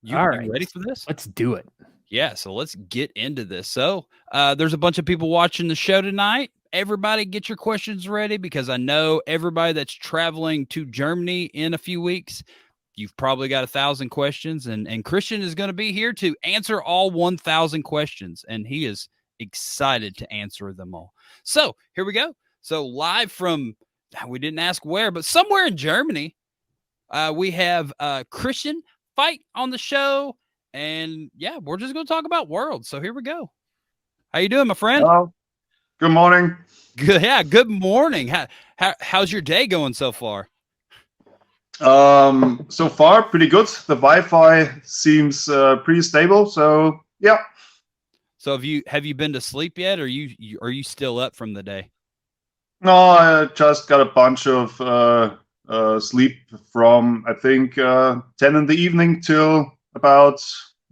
You ready for this? Let's do it. Yeah, so let's get into this. So there's a bunch of people watching the show tonight. Everybody get your questions ready because I know everybody that's traveling to Germany in a few weeks, you've probably got 1,000 questions, and Christian is going to be here to answer all 1,000 questions, and he is excited to answer them all. So here we go. So live from, we didn't ask where, but somewhere in Germany, we have Christian Feicht on the show, and yeah, we're just going to talk about Worlds. So here we go. How you doing, my friend? Hello. Good morning. Good. Yeah. Good morning. How's your day going so far? So far, pretty good. The Wi-Fi seems pretty stable. So yeah. So have you been to sleep yet, or are you still up from the day? No, I just got a bunch of sleep from I think 10 in the evening till about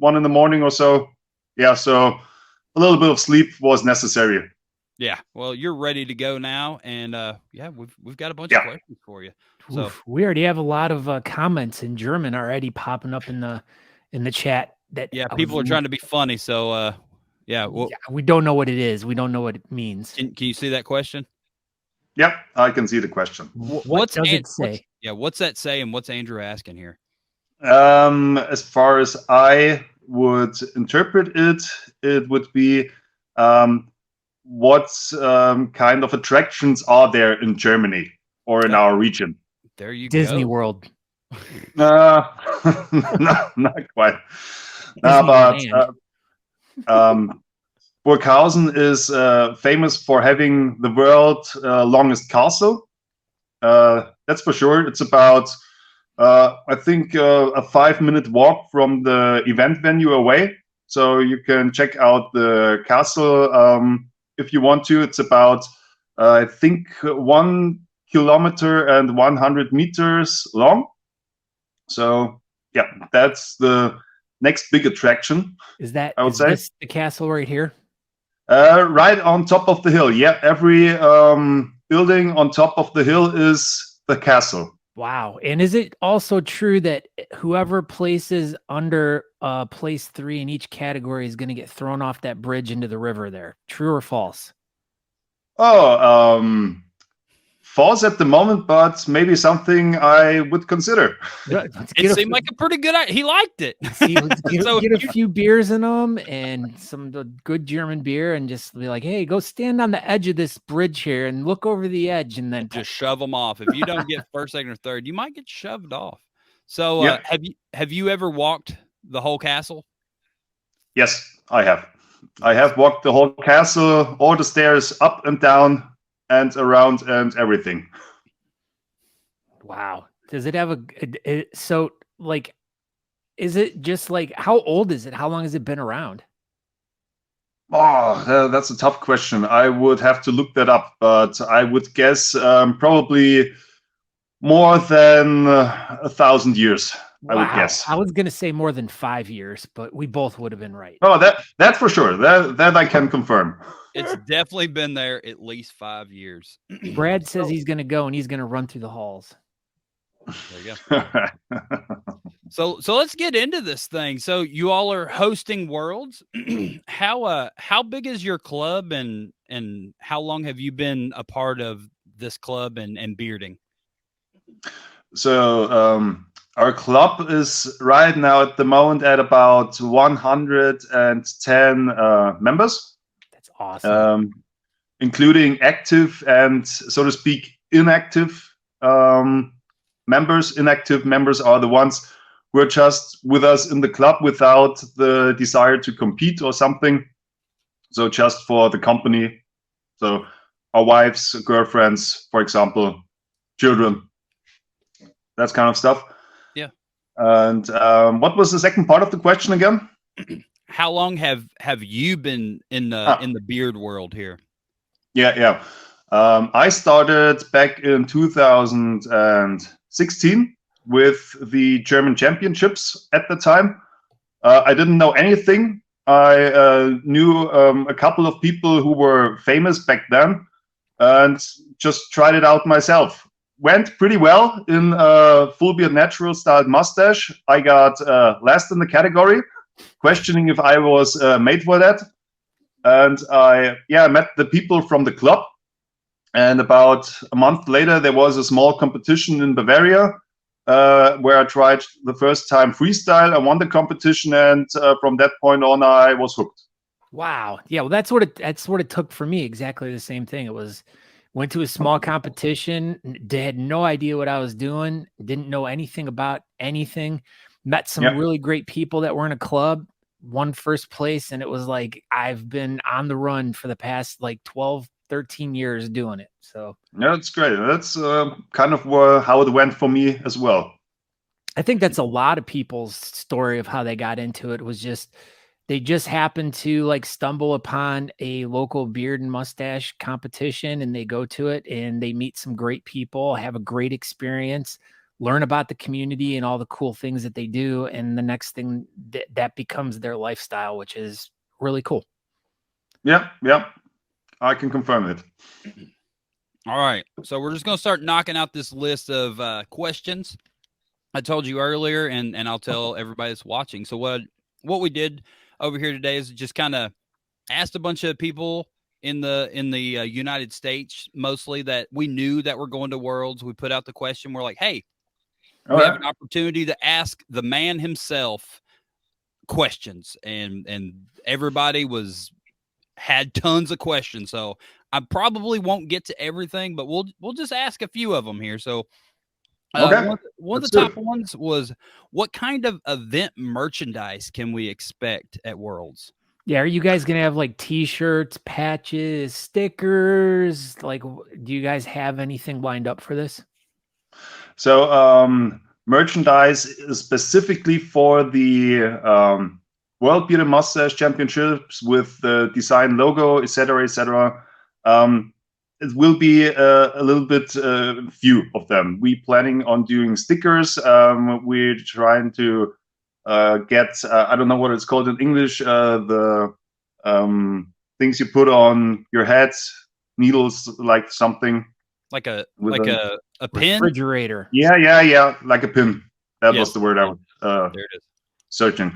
1 in the morning or so. Yeah. So a little bit of sleep was necessary. Yeah, well, you're ready to go now, and yeah, we've got a bunch of questions for you. So we already have a lot of comments in German already popping up in the chat. That people are trying to be funny. So we don't know what it is. We don't know what it means. Can you see that question? Yep, I can see the question. What does it say? What's that say, and what's Andrew asking here? As far as I would interpret it, it would be. What kind of attractions are there in Germany or in our region? There you Disney go. World. No, not quite. But Burghausen is famous for having the world's longest castle. That's for sure. It's about, I think, a 5-minute walk from the event venue away. So you can check out the castle. If you want to. It's about, I think, 1 kilometer and 100 meters long. So, yeah, that's the next big attraction. Is that, I would say, this the castle right here? Right on top of the hill. Yeah, every building on top of the hill is the castle. Wow. And is it also true that whoever places under place 3 in each category is going to get thrown off that bridge into the river there? True or false? Oh, false at the moment, but maybe something I would consider. It seemed like a pretty good idea. He liked it. Let's get a few beers in them and some good German beer and just be like, hey, go stand on the edge of this bridge here and look over the edge and then just shove them off. If you don't get first, second, or third, you might get shoved off. So have you ever walked the whole castle? Yes, I have. I have walked the whole castle, all the stairs up and down and around and everything. Wow. Does it have so like, is it just like, how old is it? How long has it been around? Oh, that's a tough question. I would have to look that up, but I would guess probably more than 1,000 years. Wow. I would guess. I was going to say more than 5 years, but we both would have been right. Oh, that's for sure. That I can confirm. It's definitely been there at least 5 years. Brad says he's going to go and he's going to run through the halls. There you go. So let's get into this thing. So you all are hosting Worlds. How big is your club and how long have you been a part of this club and bearding? So our club is right now at the moment at about 110 members. That's awesome. Including active and, so to speak, inactive members. Inactive members are the ones who are just with us in the club without the desire to compete or something. So just for the company. So our wives, girlfriends, for example, children, that kind of stuff. Yeah. And what was the second part of the question again? How long have you been in the beard world here? Yeah. I started back in 2016 with the German championships at the time. I didn't know anything. I knew a couple of people who were famous back then and just tried it out myself. went pretty well in full beard natural styled mustache. I got last in the category, questioning if I was made for that. And I met the people from the club. And about a month later, there was a small competition in Bavaria where I tried the first time freestyle. I won the competition, and from that point on, I was hooked. Wow. Yeah. Well, that's what it took for me. Exactly the same thing. It was went to a small competition, had no idea what I was doing, didn't know anything about anything, met some really great people that were in a club, won first place. And it was like, I've been on the run for the past like 12, 13 years doing it. So yeah, that's great. That's kind of how it went for me as well. I think that's a lot of people's story of how they got into it. Was just they just happened to like stumble upon a local beard and mustache competition, and they go to it and they meet some great people, have a great experience, learn about the community and all the cool things that they do. And the next thing that becomes their lifestyle, which is really cool. Yeah. I can confirm it. All right. So we're just going to start knocking out this list of questions I told you earlier, and I'll tell everybody that's watching. So what we did over here today is just kind of asked a bunch of people in the United States, mostly, that we knew that were going to Worlds. We put out the question. We're like, hey, we have an opportunity to ask the man himself questions, and everybody had tons of questions. So I probably won't get to everything, but we'll just ask a few of them here. So one of the top ones was, what kind of event merchandise can we expect at Worlds? Yeah, are you guys going to have like t-shirts, patches, stickers? Like, do you guys have anything lined up for this? So merchandise is specifically for the World Beard Moustache Championships with the design logo, etc., etc. It will be a little bit few of them. We're planning on doing stickers. We're trying to get, I don't know what it's called in English, the things you put on your head, needles, like something. Like a pin? Refrigerator. Yeah, like a pin. That was the word I was there it is. searching.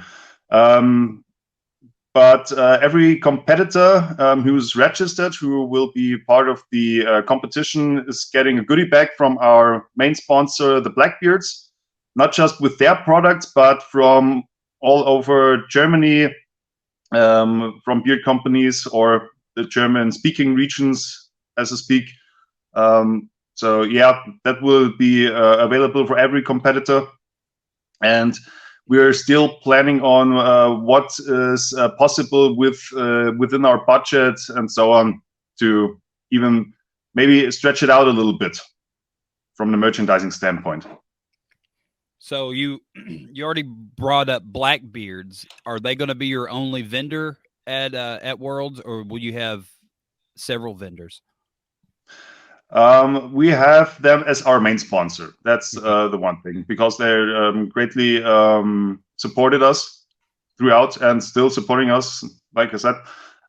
But every competitor who's registered, who will be part of the competition, is getting a goodie bag from our main sponsor, the Blackbeards, not just with their products, but from all over Germany, from beard companies or the German-speaking regions, as I speak. So yeah, that will be available for every competitor. And we're still planning on what is possible within our budget and so on, to even maybe stretch it out a little bit from the merchandising standpoint. So you already brought up Blackbeards. Are they going to be your only vendor at Worlds, or will you have several vendors? We have them as our main sponsor. That's the one thing, because they're greatly supported us throughout and still supporting us, like I said.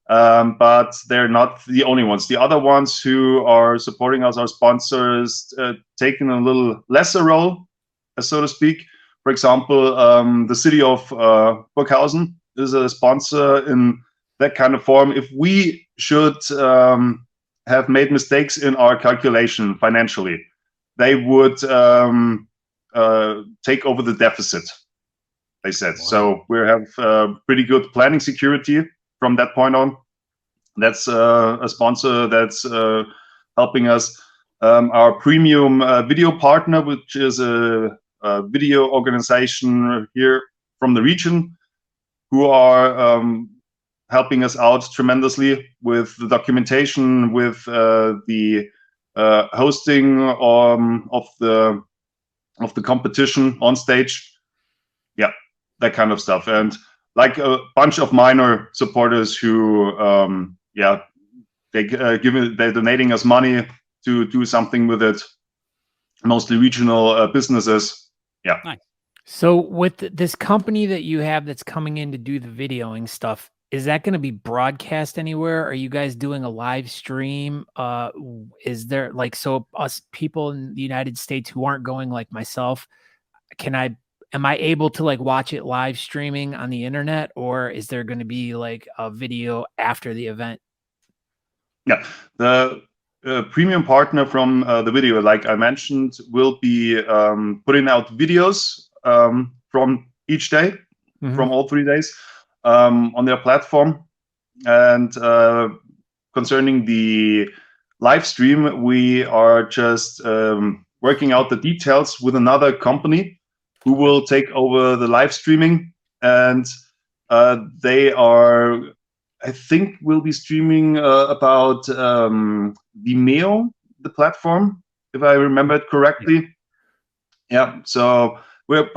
But they're not the only ones. The other ones who are supporting us, our sponsors, taking a little lesser role, so to speak. For example, the city of Burghausen is a sponsor in that kind of form. If we should have made mistakes in our calculation financially, they would take over the deficit, they said. Wow. So we have pretty good planning security from that point on. That's a sponsor that's helping us. Our premium video partner, which is a video organization here from the region, who are helping us out tremendously with the documentation, with the hosting of the competition on stage. Yeah, that kind of stuff. And like a bunch of minor supporters who, they're donating us money to do something with it. Mostly regional businesses. Yeah. Nice. So with this company that you have that's coming in to do the videoing stuff, is that going to be broadcast anywhere? Are you guys doing a live stream? Is there like, so us people in the United States who aren't going like myself, am I able to like watch it live streaming on the internet, or is there going to be like a video after the event? Yeah, the premium partner from the video, like I mentioned, will be putting out videos from each day, from all 3 days on their platform. And concerning the live stream, we are just working out the details with another company who will take over the live streaming, and they are, I think, will be streaming about Vimeo, the platform, if I remember it correctly. Yeah. So we're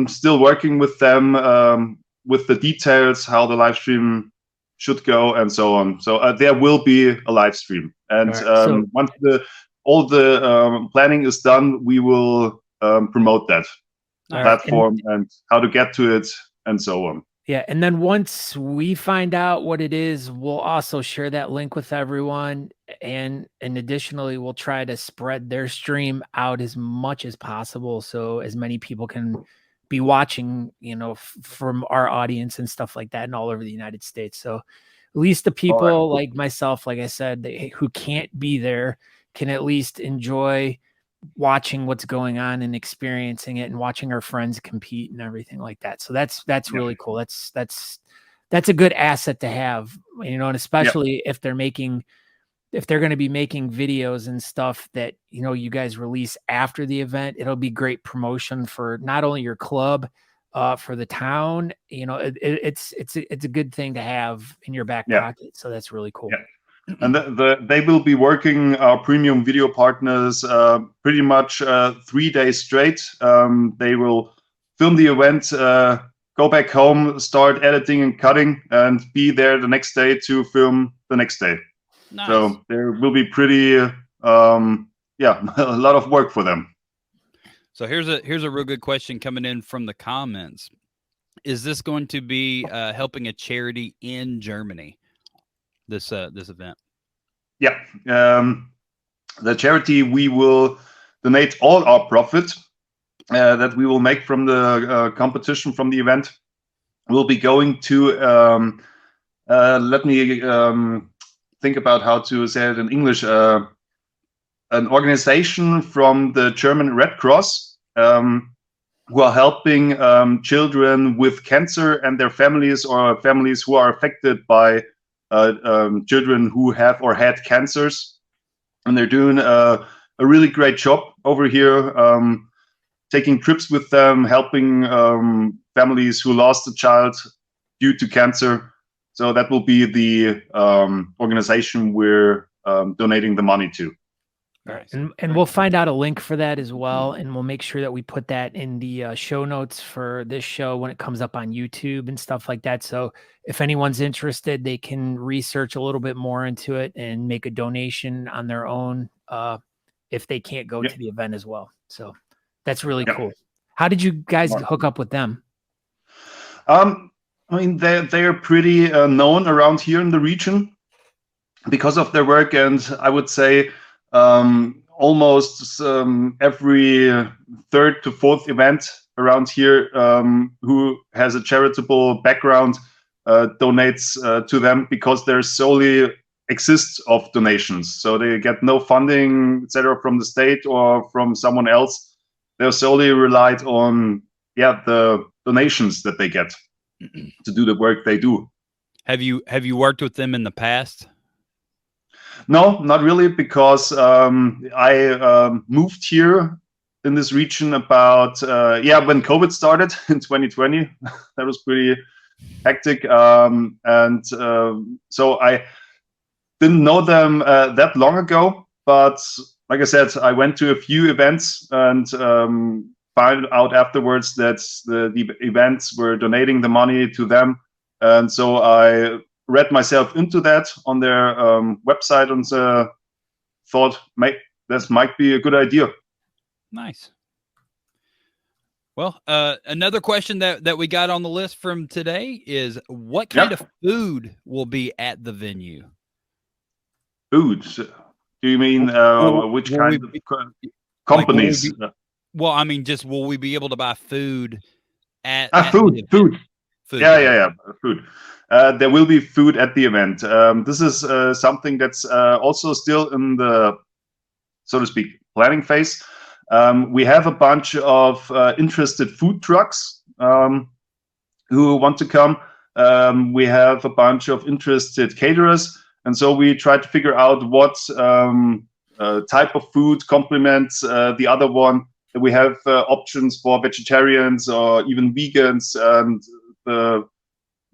still working with them with the details, how the live stream should go, and so on. So there will be a live stream, and so, once all the planning is done, we will promote that platform and how to get to it, and so on. Yeah, and then once we find out what it is, we'll also share that link with everyone, and additionally, we'll try to spread their stream out as much as possible, so as many people can be watching, you know, from our audience and stuff like that, and all over the United States. So at least the people like myself, like I said, who can't be there, can at least enjoy watching what's going on and experiencing it, and watching our friends compete and everything like that. So that's really cool. That's a good asset to have, you know, and especially if they're going to be making videos and stuff that, you know, you guys release after the event, it'll be great promotion for not only your club, for the town. You know, it's a good thing to have in your back pocket. So that's really cool. Yeah. And they will be working, our premium video partners, pretty much 3 days straight. They will film the event, go back home, start editing and cutting, and be there the next day to film the next day. Nice. So there will be pretty, a lot of work for them. So here's a real good question coming in from the comments. Is this going to be helping a charity in Germany? This event? Yeah, the charity, we will donate all our profit that we will make from the competition, from the event, will be going to let me think about how to say it in English, an organization from the German Red Cross, who are helping children with cancer and their families, or families who are affected by children who have or had cancers. And they're doing a really great job over here, taking trips with them, helping families who lost a child due to cancer. So that will be the organization we're donating the money to. Right. And we'll find out a link for that as well, and we'll make sure that we put that in the show notes for this show when it comes up on YouTube and stuff like that. So if anyone's interested, they can research a little bit more into it and make a donation on their own if they can't go to the event as well. So that's really cool. How did you guys hook up with them? I mean, they're pretty known around here in the region because of their work, and I would say almost every third to fourth event around here who has a charitable background donates to them, because they're solely exist of donations. So they get no funding, etc., from the state or from someone else. They're solely relied on the donations that they get to do the work they do. Have you worked with them in the past? No, not really, because I moved here in this region about when COVID started in 2020. That was pretty hectic, and so I didn't know them that long ago. But like I said, I went to a few events and found out afterwards that the events were donating the money to them, and so I read myself into that on their website, and thought this might be a good idea. Nice. Well, another question that we got on the list from today is what kind of food will be at the venue? Food. Do you mean which will kind we of companies? Well, I mean, just will we be able to buy food at Food. Food. Yeah, food. There will be food at the event. This is something that's also still in the, so to speak, planning phase. We have a bunch of interested food trucks who want to come. We have a bunch of interested caterers. And so we try to figure out what type of food complements the other one. We have options for vegetarians or even vegans, and the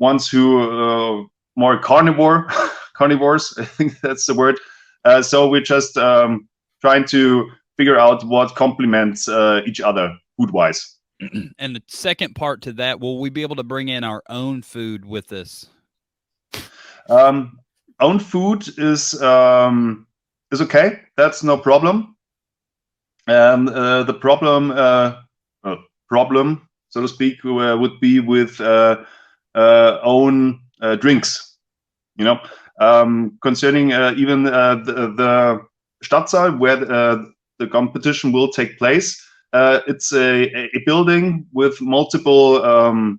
ones who more carnivores, I think that's the word. So we're just trying to figure out what complements each other food-wise. And the second part to that, will we be able to bring in our own food with this? Own food is okay. That's no problem. The problem, so to speak, would be with own drinks. You know, concerning even the Stadtsaal, where the competition will take place. It's a building with multiple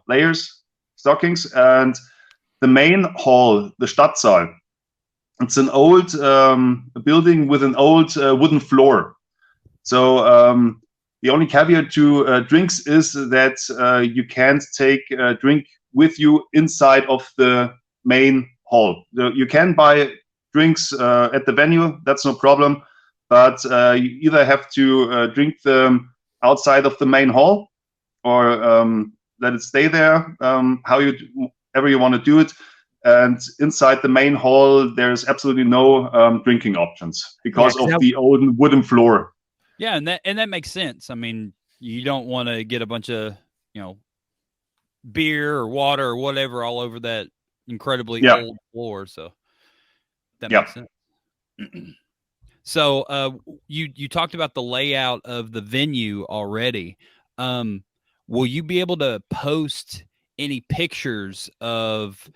layers, stockings, and the main hall, the Stadtsaal. It's an old building with an old wooden floor. So the only caveat to drinks is that you can't take a drink with you inside of the main hall. You can buy drinks at the venue, that's no problem, but you either have to drink them outside of the main hall or let it stay there, however you want to do it. And inside the main hall, there's absolutely no drinking options because of the old wooden floor. Yeah, and that makes sense. I mean, you don't want to get a bunch of, beer or water or whatever all over that incredibly old floor. So that makes sense. So you talked about the layout of the venue already. Will you be able to post any pictures of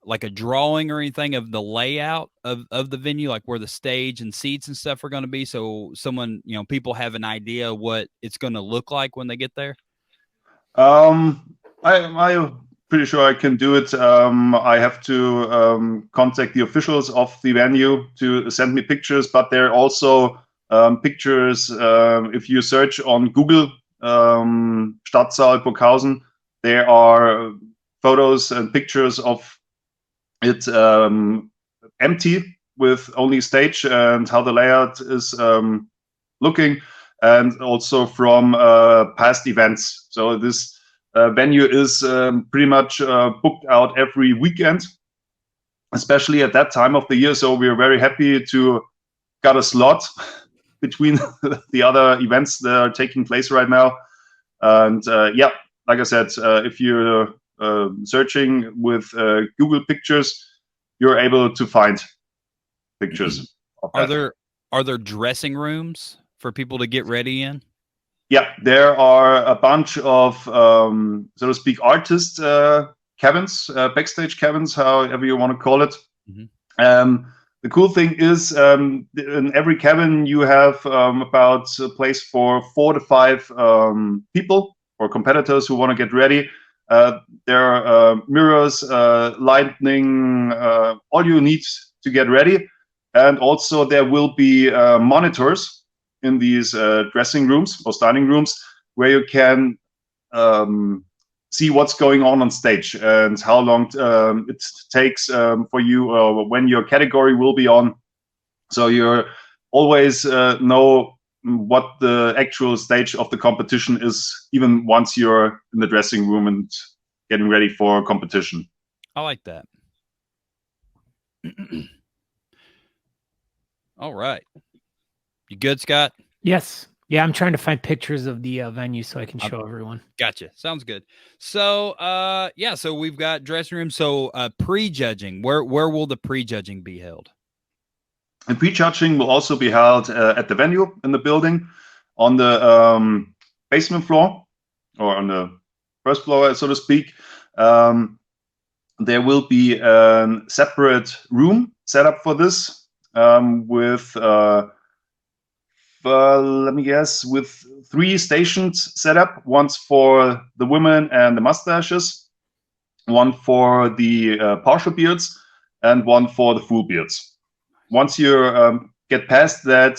like a drawing or anything of the layout of the venue, like where the stage and seats and stuff are going to be, so someone, people have an idea what it's going to look like when they get there? I'm pretty sure I can do it. I have to contact the officials of the venue to send me pictures, but there are also pictures. If you search on Google Stadtsaal Burghausen, there are photos and pictures of it empty with only stage and how the layout is looking, and also from past events. So this venue is pretty much booked out every weekend, especially at that time of the year. So we're very happy to got a slot between the other events that are taking place right now. And like I said, if you're searching with Google Pictures, you're able to find pictures. Are there dressing rooms for people to get ready in? Yeah, there are a bunch of so to speak artist cabins, backstage cabins, however you want to call it. The cool thing is in every cabin you have about a place for 4 to 5 people or competitors who want to get ready. There are mirrors, lighting, all you need to get ready. And also there will be monitors in these dressing rooms or standing rooms where you can see what's going on stage and how long it takes for you when your category will be on. So you always know what the actual stage of the competition is, even once you're in the dressing room and getting ready for competition. I like that. All right. You good, Scott? Yes. Yeah, I'm trying to find pictures of the venue so I can show everyone. Gotcha. Sounds good. So, so we've got dressing room. So, pre-judging, where will the pre-judging be held? And pre-judging will also be held at the venue in the building on the basement floor, or on the first floor, so to speak. There will be a separate room set up for this with let me guess, with 3 stations set up. One's for the women and the mustaches, one for the partial beards, and one for the full beards. Once you get past that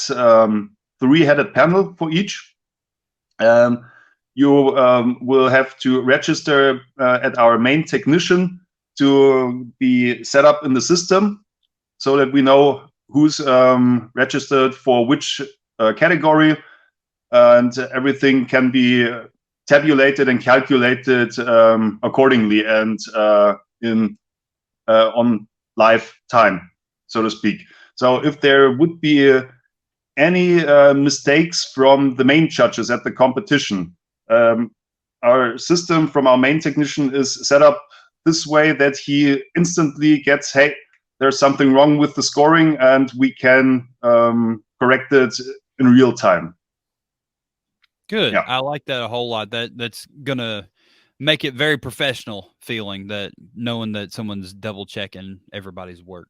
3-headed panel for each, you will have to register at our main technician to be set up in the system, so that we know who's registered for which category, and everything can be tabulated and calculated accordingly and on live time, so to speak. So if there would be any mistakes from the main judges at the competition, our system from our main technician is set up this way that he instantly gets, hey, there's something wrong with the scoring, and we can correct it in real time. Good. Yeah. I like that a whole lot. That's gonna make it very professional feeling, that knowing that someone's double checking everybody's work.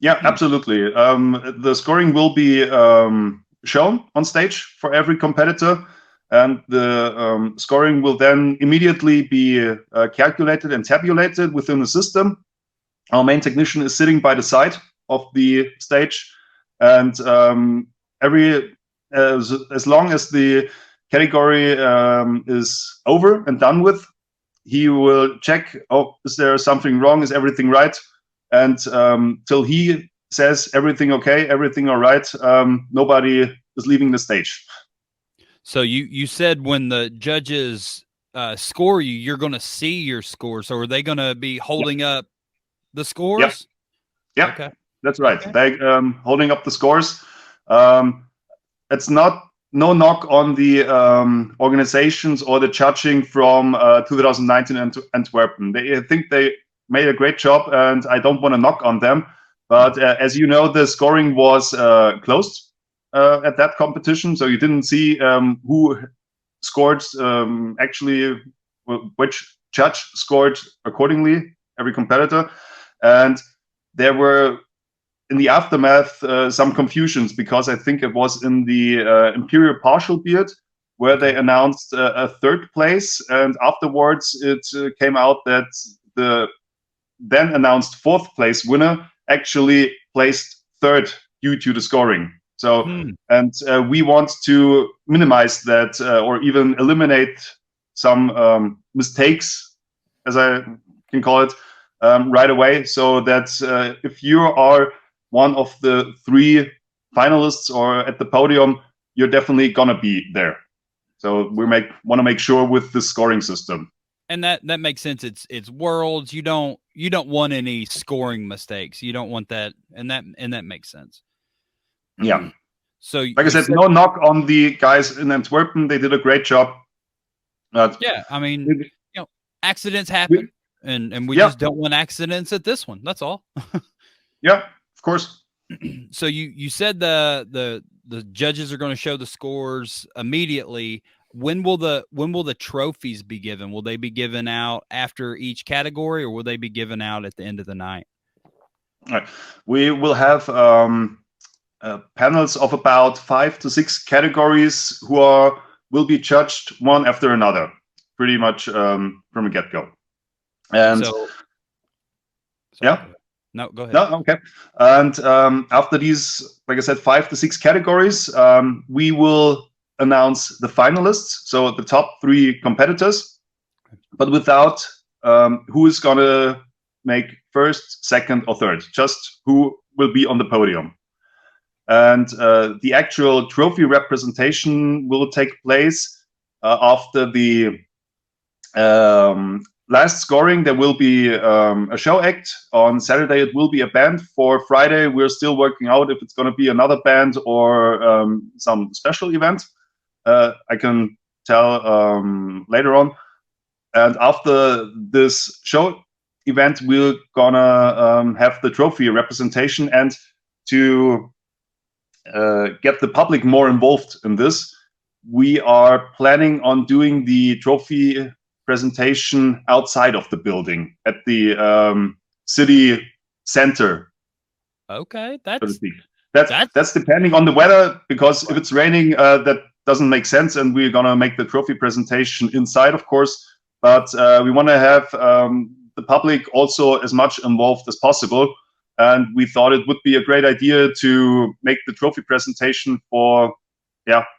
Yeah, absolutely. The scoring will be shown on stage for every competitor, and the scoring will then immediately be calculated and tabulated within the system. Our main technician is sitting by the side of the stage, and as long as the category is over and done with, he will check, oh, is there something wrong? Is everything right? And till he says everything okay, everything all right, nobody is leaving the stage. So you said when the judges score you, you're going to see your score. So are they going to be holding up the scores? Yeah, okay. That's right. Okay. They holding up the scores. It's no knock on the organizations or the judging from 2019 and Antwerpen. I think they made a great job, and I don't want to knock on them. But as you know, the scoring was closed at that competition, so you didn't see who scored actually, which judge scored accordingly, every competitor. And there were, in the aftermath, some confusions, because I think it was in the Imperial Partial Beard where they announced a 3rd place, and afterwards it came out that the then announced 4th place winner actually placed 3rd due to the scoring. So, and we want to minimize that or even eliminate some mistakes, as I can call it, right away, so that if you are one of the 3 finalists or at the podium, you're definitely gonna be there. So we want to make sure with the scoring system. And that makes sense. It's worlds. You don't want any scoring mistakes. You don't want that, and that makes sense. Yeah. So like I said, no knock on the guys in Antwerpen. They did a great job. Yeah, I mean, accidents happen, and we just don't want accidents at this one. That's all. Yeah, of course. So you said the judges are going to show the scores immediately. When will the trophies be given? Will they be given out after each category, or will they be given out at the end of the night? All right. We will have panels of about 5 to 6 categories who will be judged one after another, pretty much from the get-go. And no, go ahead. No, okay. And after these, like I said, 5 to 6 categories, we will announce the finalists, so the top 3 competitors, but without who is going to make 1st, 2nd, or 3rd, just who will be on the podium. And the actual trophy representation will take place after the last scoring. There will be a show act. On Saturday it will be a band. For Friday we're still working out if it's going to be another band or some special event. I can tell later on. And after this show event, we're gonna have the trophy representation. And to get the public more involved in this, we are planning on doing the trophy presentation outside of the building at the city center. Okay, So to that's speak. That's depending on the weather, because if it's raining, that doesn't make sense, and we're gonna make the trophy presentation inside, of course. But we want to have the public also as much involved as possible, and we thought it would be a great idea to make the trophy presentation for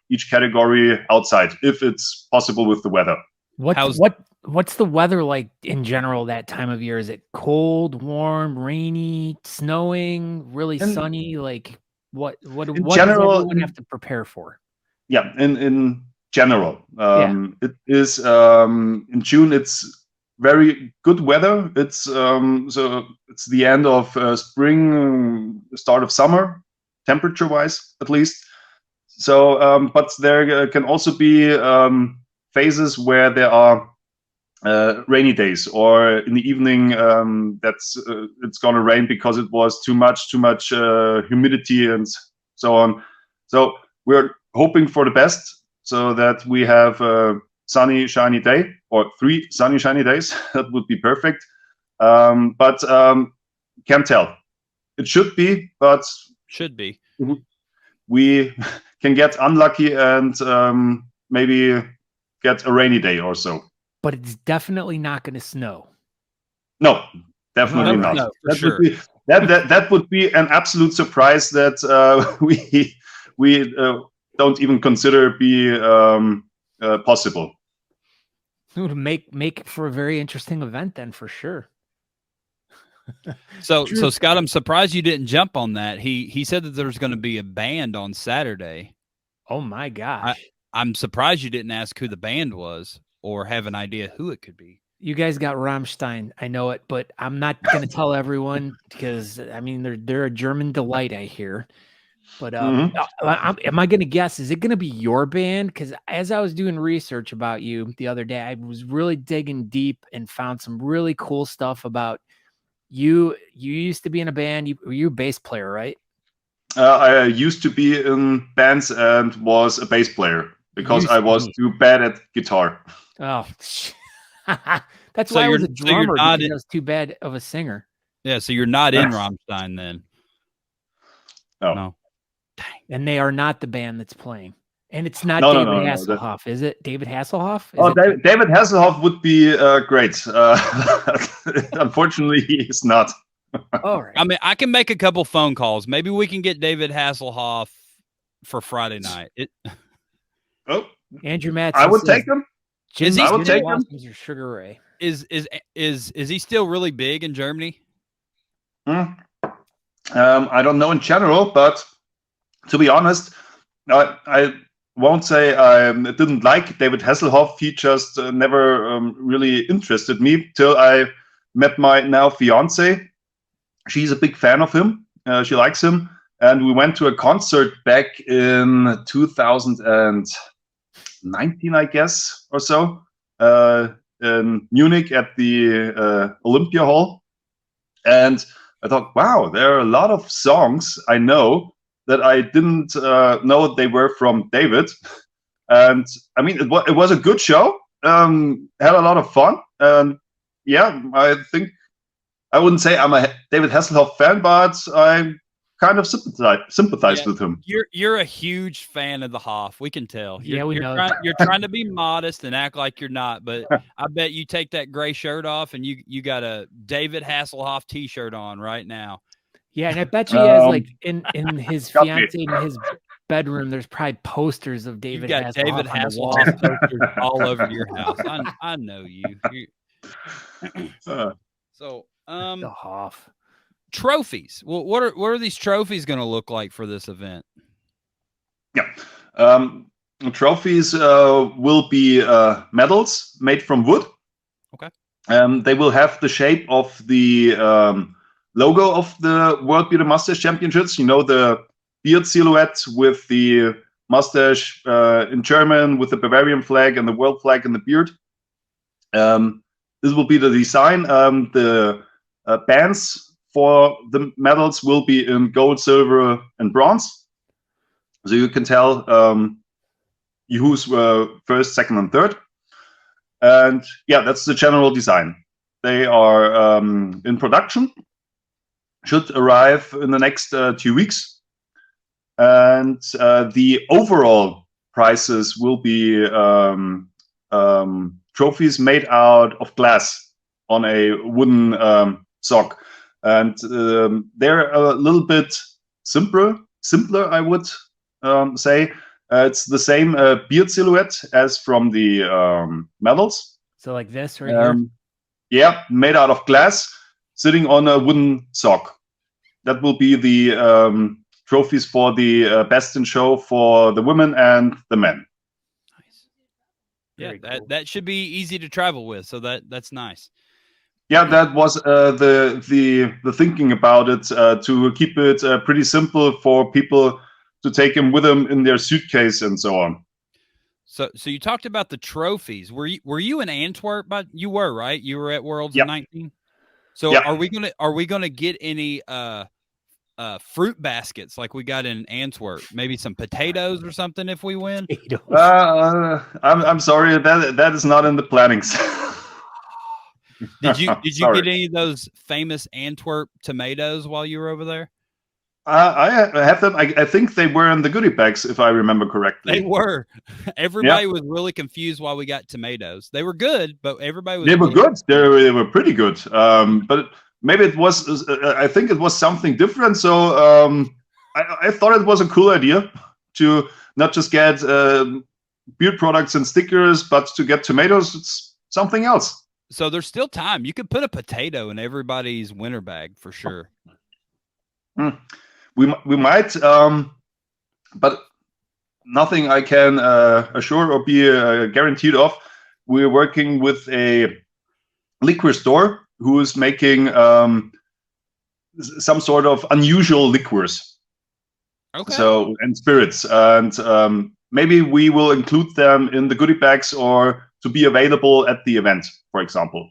each category outside, if it's possible with the weather. What's the weather like in general that time of year? Is it cold, warm, rainy, snowing, really sunny? Like what does everyone have to prepare for? Yeah, in general, it is in June. It's very good weather. It's so it's the end of spring, start of summer, temperature-wise at least. So, but there can also be phases where there are rainy days, or in the evening it's gonna rain because it was too much humidity and so on. So we're hoping for the best, so that we have a sunny, shiny day, or 3 sunny, shiny days. That would be perfect. But can't tell. It should be, but we can get unlucky and maybe get a rainy day or so. But it's definitely not going to snow. No, definitely not. No, that sure. would be that would be an absolute surprise that we don't even consider be possible. It would make for a very interesting event then, for sure. So Scott, I'm surprised you didn't jump on that. He said that there's going to be a band on Saturday. Oh my gosh. I'm surprised you didn't ask who the band was, or have an idea who it could be. You guys got Rammstein, I know it, but I'm not going to tell everyone, because I mean they're a German delight, I hear. But am I going to guess? Is it going to be your band? Because as I was doing research about you the other day, I was really digging deep and found some really cool stuff about you. You used to be in a band. You're a bass player, right? I used to be in bands and was a bass player because I was too bad at guitar. Oh, that's why I was a drummer, because I was too bad of a singer. Yeah, so you're not in Rammstein then. No. Dang. And they are not the band that's playing. And it's not David Hasselhoff, is it? David Hasselhoff? David Hasselhoff would be great. Unfortunately, he is not. All right. I mean, I can make a couple phone calls. Maybe we can get David Hasselhoff for Friday night. Andrew Matz. I would take him. I would take him. Your Sugar Ray. Is he still really big in Germany? I don't know in general, but to be honest, I won't say I didn't like David Hasselhoff. He just never really interested me till I met my now fiance. She's a big fan of him. She likes him, and we went to a concert back in 2019, I guess, or so, in Munich at the Olympia Hall. And I thought, wow, there are a lot of songs I know that I didn't know they were from David. And I mean, it was a good show. Had a lot of fun. And yeah, I think I wouldn't say I'm a David Hasselhoff fan, but I kind of sympathize with him. You're a huge fan of the Hoff. We can tell. We know. You're trying to be modest and act like you're not, but I bet you take that gray shirt off and you got a David Hasselhoff T-shirt on right now. Yeah, and I bet you he has, like, in his fiance in his bedroom, there's probably posters of David Hasselhoff. David Hasselhoff posters all over your house. I know you. So the Hoff trophies. Well, what are these trophies going to look like for this event? Yeah, trophies will be medals made from wood. Okay. They will have the shape of the logo of the World Beard Moustache Championships. You know, the beard silhouette with the mustache in German, with the Bavarian flag and the world flag in the beard. This will be the design. The bands for the medals will be in gold, silver, and bronze. So you can tell who's first, second, and third. And yeah, that's the general design. They are in production, should arrive in the next 2 weeks. And the overall prices will be trophies made out of glass on a wooden sock. And they're a little bit simpler, I would say. It's the same beard silhouette as from the medals. So like this right here? Yeah, made out of glass, sitting on a wooden sock. That will be the trophies for the best in show for the women and the men. Nice. Yeah, that should be easy to travel with. So that's nice. Yeah, that was the thinking about it, to keep it pretty simple for people to take them with them in their suitcase and so on. So you talked about the trophies. Were you in Antwerp? But you were, right? You were at Worlds in 19. So are we gonna get any fruit baskets like we got in Antwerp? Maybe some potatoes or something if we win. I'm sorry, that is not in the plannings. Did you get any of those famous Antwerp tomatoes while you were over there? I have them. I think they were in the goodie bags, if I remember correctly. They were. Everybody was really confused why we got tomatoes. They were good, but everybody was. They were good. They were pretty good. But maybe it was. I think it was something different. So I thought it was a cool idea to not just get beard products and stickers, but to get tomatoes. It's something else. So there's still time. You could put a potato in everybody's winter bag for sure. We might, but nothing I can assure or be guaranteed of. We're working with a liquor store who is making some sort of unusual liquors. Okay. So, and spirits, and maybe we will include them in the goodie bags or to be available at the event, for example.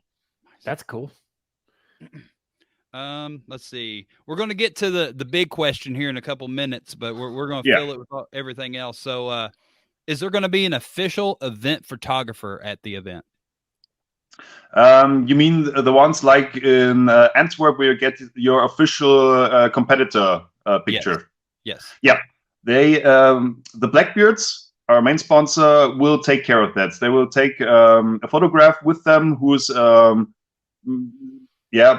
That's cool. Let's see. We're going to get to the big question here in a couple minutes, but we're going to fill it with everything else. So, is there going to be an official event photographer at the event? You mean the ones like in Antwerp where you get your official competitor picture? Yes. Yeah. They, the Blackbeards, our main sponsor, will take care of that. They will take a photograph with them who's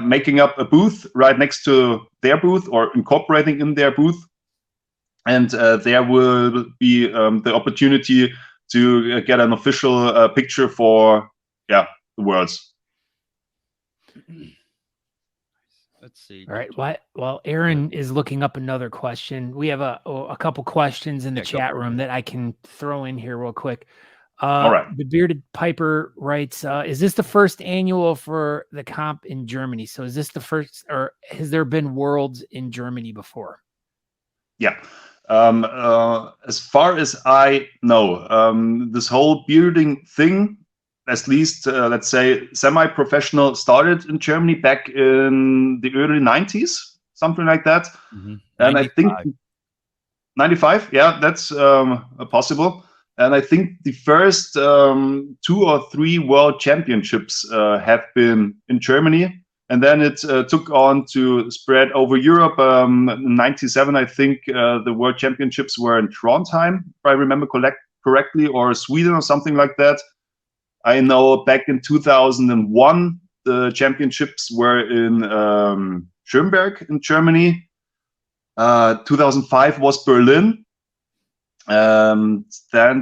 making up a booth right next to their booth or incorporating in their booth. And there will be the opportunity to get an official picture for the Worlds. Let's see. All right. Well, Aaron is looking up another question. We have a couple questions in the chat room that I can throw in here real quick. All right. The Bearded Piper writes, is this the first annual for the comp in Germany? So is this the first, or has there been Worlds in Germany before? Yeah. As far as I know, this whole bearding thing, at least, let's say, semi-professional, started in Germany back in the early 90s, something like that. Mm-hmm. And I think 95, yeah, that's possible. And I think the first 2 or 3 world championships have been in Germany. And then it took on to spread over Europe. In 97, I think the world championships were in Trondheim, if I remember correctly, or Sweden or something like that. I know back in 2001, the championships were in Schönberg in Germany. 2005 was Berlin. Then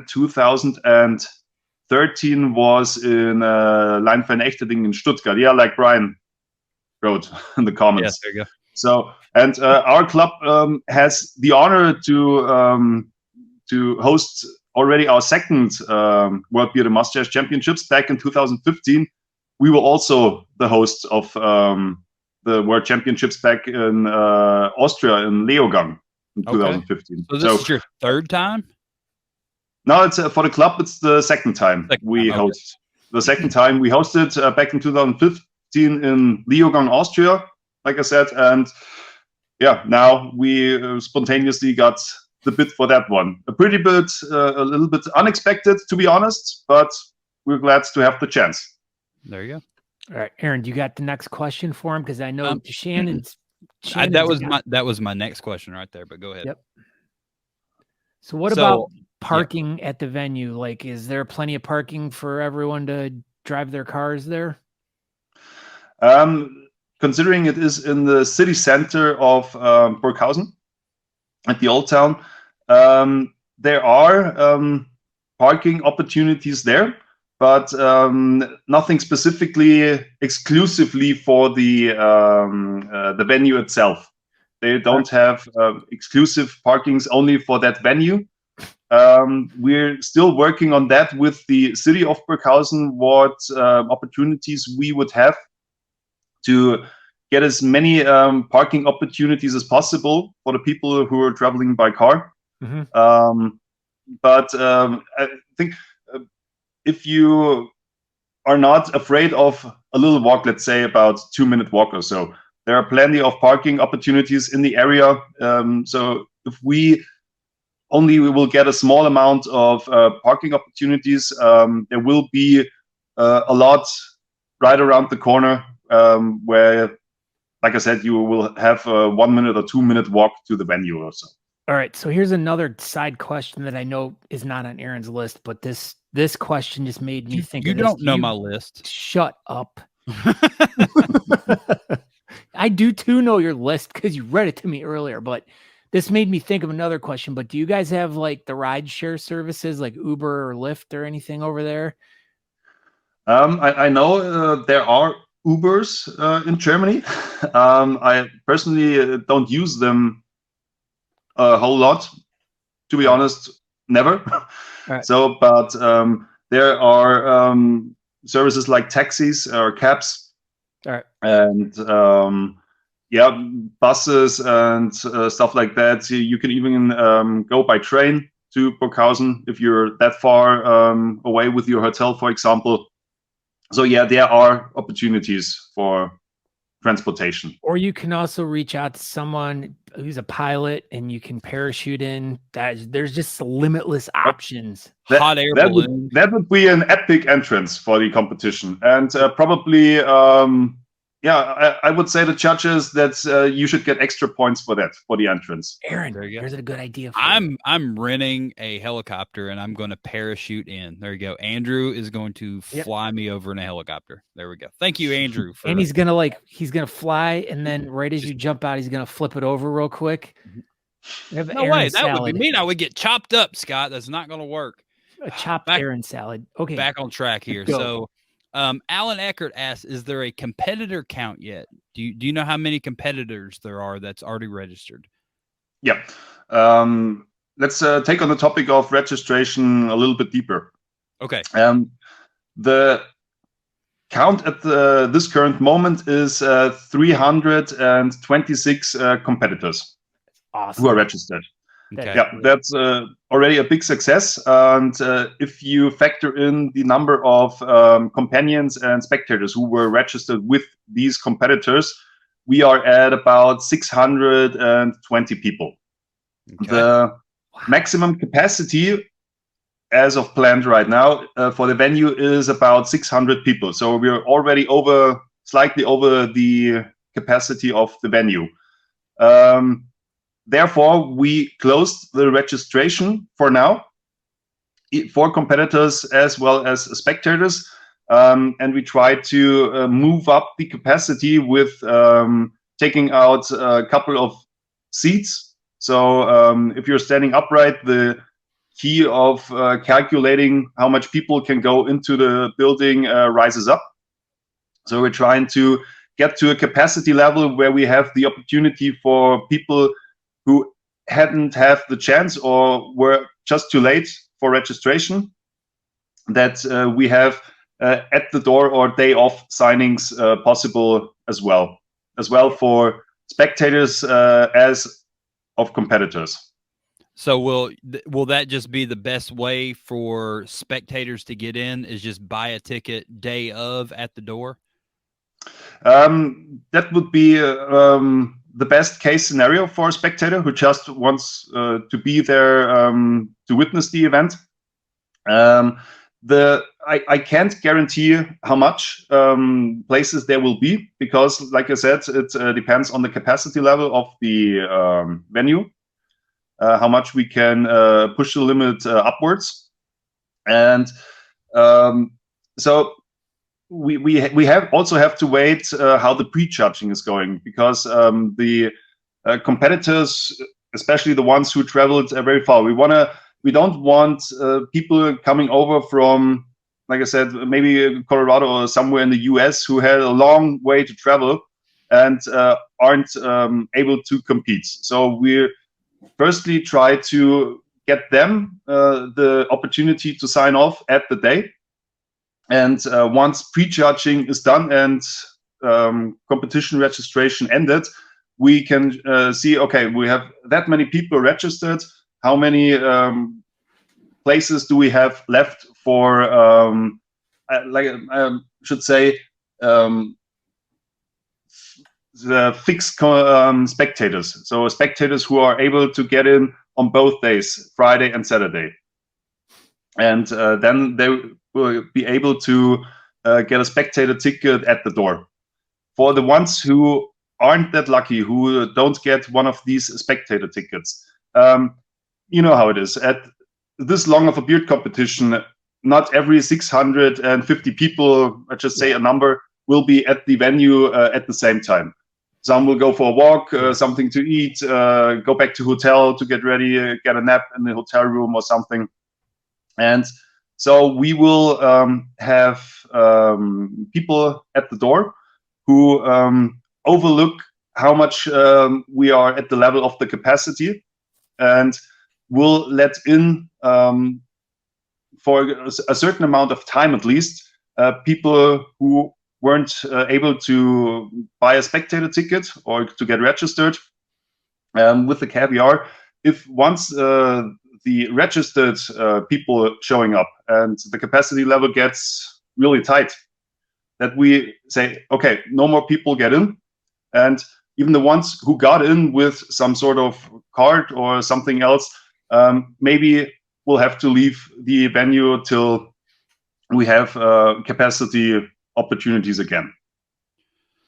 2013 was in Leinfelden-Echterdingen in Stuttgart. Yeah, like Brian wrote in the comments. Yes, there you go. So, and our club has the honor to host already our second World Beard Moustache Championships back in 2015. We were also the hosts of the World Championships back in Austria in Leogang in 2015. So this is your third time? No, it's for the club. It's the second time we host. The second time we hosted back in 2015 in Leogang, Austria, like I said, and yeah, now we spontaneously got the bid for that one. A pretty bit, a little bit unexpected, to be honest, but we're glad to have the chance. There you go. All right, Aaron, do you got the next question for him? Because I know Shannon's that was my next question right there, but go ahead. Yep. So what about parking at the venue? Like, is there plenty of parking for everyone to drive their cars there? Considering it is in the city center of Burghausen, at the Old Town, there are parking opportunities there, but nothing specifically exclusively for the venue itself. They don't have exclusive parkings only for that venue. We're still working on that with the city of Burghausen, what opportunities we would have to get as many parking opportunities as possible for the people who are traveling by car. But I think if you are not afraid of a little walk, let's say about 2-minute walk or so, there are plenty of parking opportunities in the area. So if we will get a small amount of parking opportunities, there will be a lot right around the corner where, like I said, you will have a 1-minute or 2-minute walk to the venue or so. All right. So here's another side question that I know is not on Aaron's list, but this question just made me think. You don't know my list. Shut up. I do too know your list because you read it to me earlier, but this made me think of another question. But do you guys have like the ride share services like Uber or Lyft or anything over there? I know there are Ubers in Germany. I personally don't use them a whole lot, to be honest, never. Right. So, but there are services like taxis or cabs, and buses and stuff like that. You can even go by train to Burghausen if you're that far away with your hotel, for example. So yeah, there are opportunities for transportation. Or you can also reach out to someone who's a pilot and you can parachute in. There's just limitless options. Hot air balloon. That would be an epic entrance for the competition. And probably, I would say the judges that you should get extra points for that, for the entrance. Aaron, here's a good idea for you. I'm renting a helicopter and I'm going to parachute in. There you go. Andrew is going to fly me over in a helicopter. There we go. Thank you, Andrew. And he's going to fly, and then right as you jump out, he's going to flip it over real quick. No way. That would be mean. I would get chopped up, Scott. That's not going to work. A chopped Aaron salad. Okay. Back on track here. So Alan Eckert asks, is there a competitor count yet? Do you know how many competitors there are that's already registered? Yeah. Let's take on the topic of registration a little bit deeper. Okay. The count at this current moment is 326 competitors who are registered. Okay. Yeah, that's already a big success. And if you factor in the number of companions and spectators who were registered with these competitors, we are at about 620 people. Okay. The maximum capacity as of planned right now for the venue is about 600 people. So we're already slightly over the capacity of the venue. Therefore, we closed the registration for now for competitors as well as spectators. And we try to move up the capacity with taking out a couple of seats. So if you're standing upright, the key of calculating how much people can go into the building rises up. So we're trying to get to a capacity level where we have the opportunity for people who hadn't had the chance or were just too late for registration, that we have at the door or day off signings possible as well for spectators as of competitors. So will that just be the best way for spectators to get in, is just buy a ticket day of at the door? That would be the best case scenario for a spectator who just wants to be there to witness the event. I can't guarantee how much places there will be, because, like I said, it depends on the capacity level of the venue, how much we can push the limit upwards, and so we also have to wait how the pre-judging is going, because the competitors, especially the ones who traveled very far, we don't want people coming over from, like I said, maybe Colorado or somewhere in the US, who had a long way to travel and aren't able to compete. So we firstly try to get them the opportunity to sign off at the day. And once pre-judging is done and competition registration ended, we can see, okay, we have that many people registered. How many places do we have left for, should say, the fixed spectators? So spectators who are able to get in on both days, Friday and Saturday. And then they will be able to get a spectator ticket at the door. For the ones who aren't that lucky, who don't get one of these spectator tickets, you know how it is. At this long of a beard competition, not every 650 people, let's just say a number, will be at the venue at the same time. Some will go for a walk, something to eat, go back to hotel to get ready, get a nap in the hotel room or something. And so we will have people at the door who overlook how much we are at the level of the capacity, and will let in, for a certain amount of time at least, people who weren't able to buy a spectator ticket or to get registered, with the caveat, if once the registered people showing up and the capacity level gets really tight, that we say, okay, no more people get in, and even the ones who got in with some sort of card or something else, maybe we'll have to leave the venue till we have capacity opportunities again.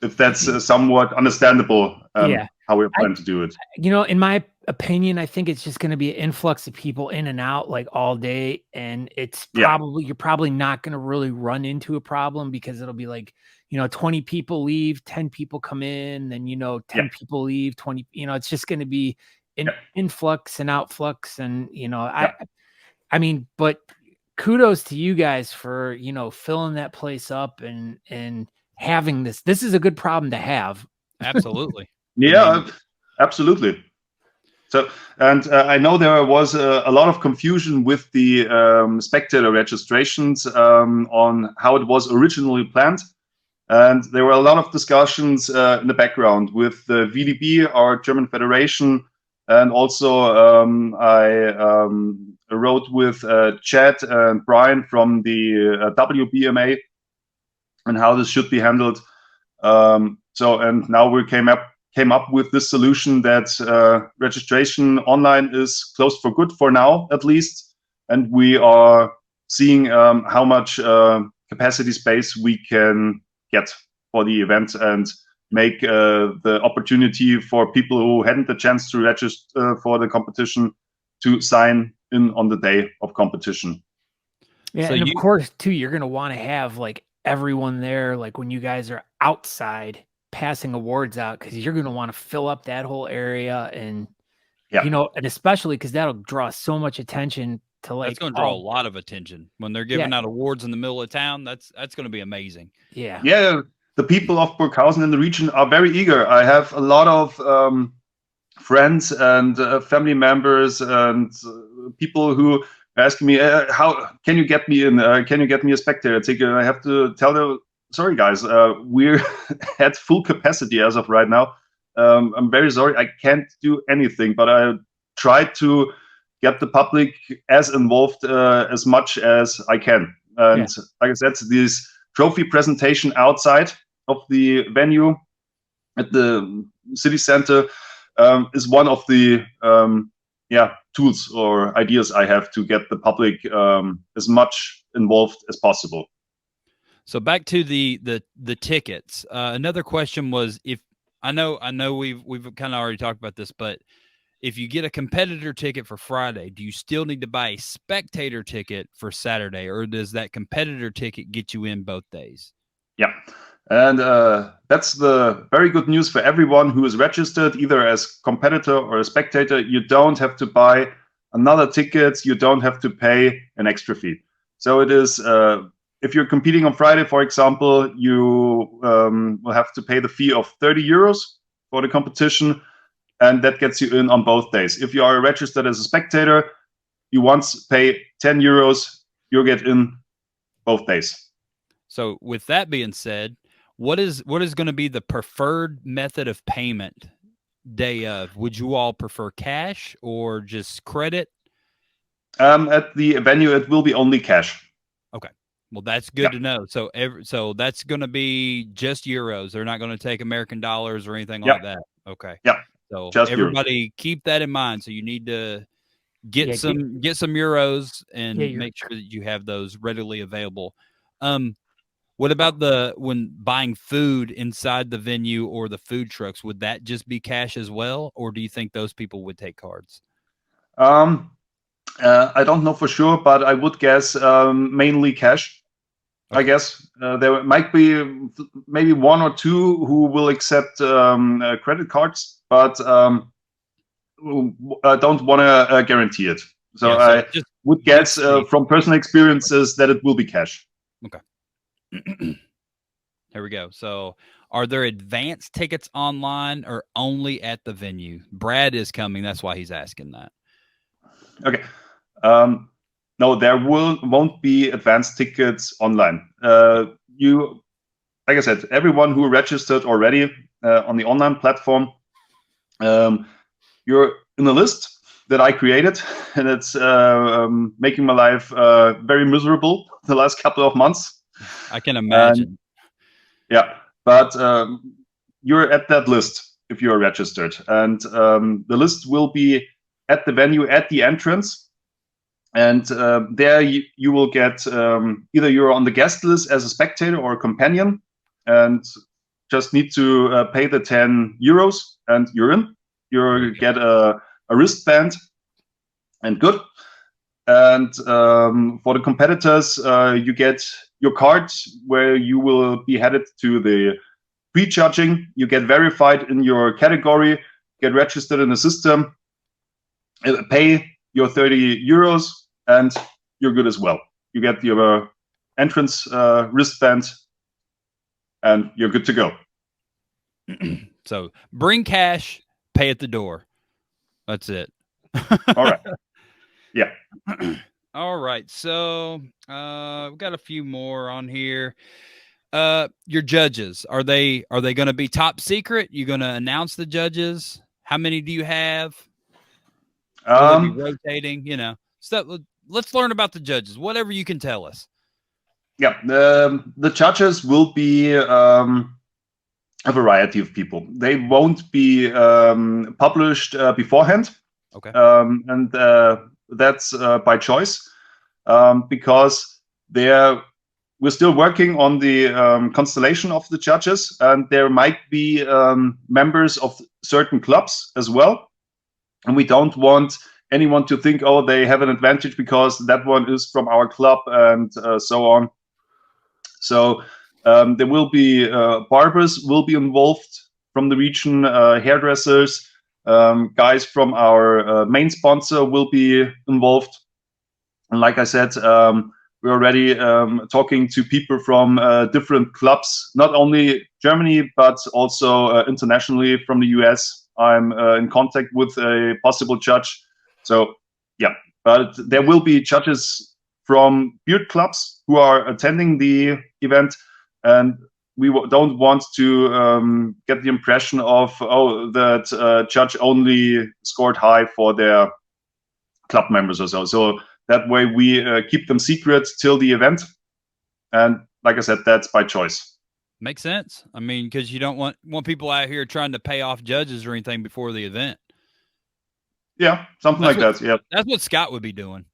If that's somewhat understandable, how we're planning to do it. You know, in my opinion, I think it's just going to be an influx of people in and out like all day, and it's probably you're probably not going to really run into a problem, because it'll be like, 20 people leave, 10 people come in, then 10 people leave, 20, it's just going to be an influx and outflux, and I mean, but kudos to you guys for filling that place up and having this. This is a good problem to have. Absolutely. Absolutely. So, and I know there was a lot of confusion with the spectator registrations on how it was originally planned. And there were a lot of discussions in the background with the VDB, our German federation, and also I wrote with Chad and Brian from the WBMA and how this should be handled. And now we came up with this solution that registration online is closed for good for now, at least, and we are seeing how much capacity space we can get for the event and make the opportunity for people who hadn't the chance to register for the competition to sign in on the day of competition. Yeah, so and of course, too, you're going to want to have like everyone there, like when you guys are outside passing awards out, because you're going to want to fill up that whole area, and and especially because that'll draw so much attention to like. That's going to draw a lot of attention when they're giving out awards in the middle of town. That's going to be amazing. Yeah. The people of Burghausen and the region are very eager. I have a lot of friends and family members and people who ask me, how can you get me in? Can you get me a spectator ticket? And I have to tell them, sorry guys, we're at full capacity as of right now. I'm very sorry, I can't do anything, but I try to get the public as involved as much as I can. And like I said, this trophy presentation outside of the venue at the city center is one of the tools or ideas I have to get the public as much involved as possible. So back to the tickets. Another question was, if I know we've kind of already talked about this, but if you get a competitor ticket for Friday, do you still need to buy a spectator ticket for Saturday, or does that competitor ticket get you in both days? Yeah. And that's the very good news for everyone who is registered, either as competitor or a spectator. You don't have to buy another ticket. You don't have to pay an extra fee. So it is, if you're competing on Friday, for example, you will have to pay the fee of 30 euros for the competition, and that gets you in on both days. If you are registered as a spectator, you once pay 10 euros, you'll get in both days. So with that being said, what is going to be the preferred method of payment day of? Would you all prefer cash or just credit? At the venue, it will be only cash. Okay. Well, that's good to know. So so that's going to be just euros. They're not going to take American dollars or anything like that. Okay. Yeah. So just everybody keep that in mind. So you need to get some euros and make sure that you have those readily available. What about when buying food inside the venue or the food trucks? Would that just be cash as well, or do you think those people would take cards? I don't know for sure, but I would guess mainly cash. Okay. I guess there might be maybe one or two who will accept credit cards, but don't want to guarantee it. So I would guess from personal experiences that it will be cash. Okay. Here we go. So are there advance tickets online or only at the venue? Brad is coming. That's why he's asking that. Okay. No, there won't be advanced tickets online. Like I said, everyone who registered already on the online platform, you're in a list that I created, and it's making my life very miserable the last couple of months. I can imagine. But you're at that list if you're registered, and the list will be at the venue at the entrance. And there you will get either you're on the guest list as a spectator or a companion, and just need to pay the 10 euros and you're in. You get a wristband and good. And for the competitors, you get your card where you will be headed to the pre-judging. You get verified in your category, get registered in the system, pay your 30 euros, and you're good as well. You get your entrance wristband, and you're good to go. So bring cash, pay at the door. That's it. All right. Yeah. All right. So we've got a few more on here. Your judges, are they going to be top secret? You going to announce the judges? How many do you have? Will they be rotating? Stuff. Let's learn about the judges. Whatever you can tell us. Yeah, the judges will be a variety of people. They won't be published beforehand. Okay. And that's by choice because we're still working on the constellation of the judges, and there might be members of certain clubs as well. And we don't want anyone to think, oh, they have an advantage because that one is from our club and so on. So there will be barbers will be involved from the region, hairdressers, guys from our main sponsor will be involved. And like I said, we're already talking to people from different clubs, not only Germany, but also internationally from the US. I'm in contact with a possible judge. So, yeah, but there will be judges from beard clubs who are attending the event, and we don't want to get the impression of, oh, that judge only scored high for their club members or so. So that way we keep them secret till the event. And like I said, that's by choice. Makes sense. I mean, because you don't want people out here trying to pay off judges or anything before the event. Yeah, something like that. Yeah. That's what Scott would be doing.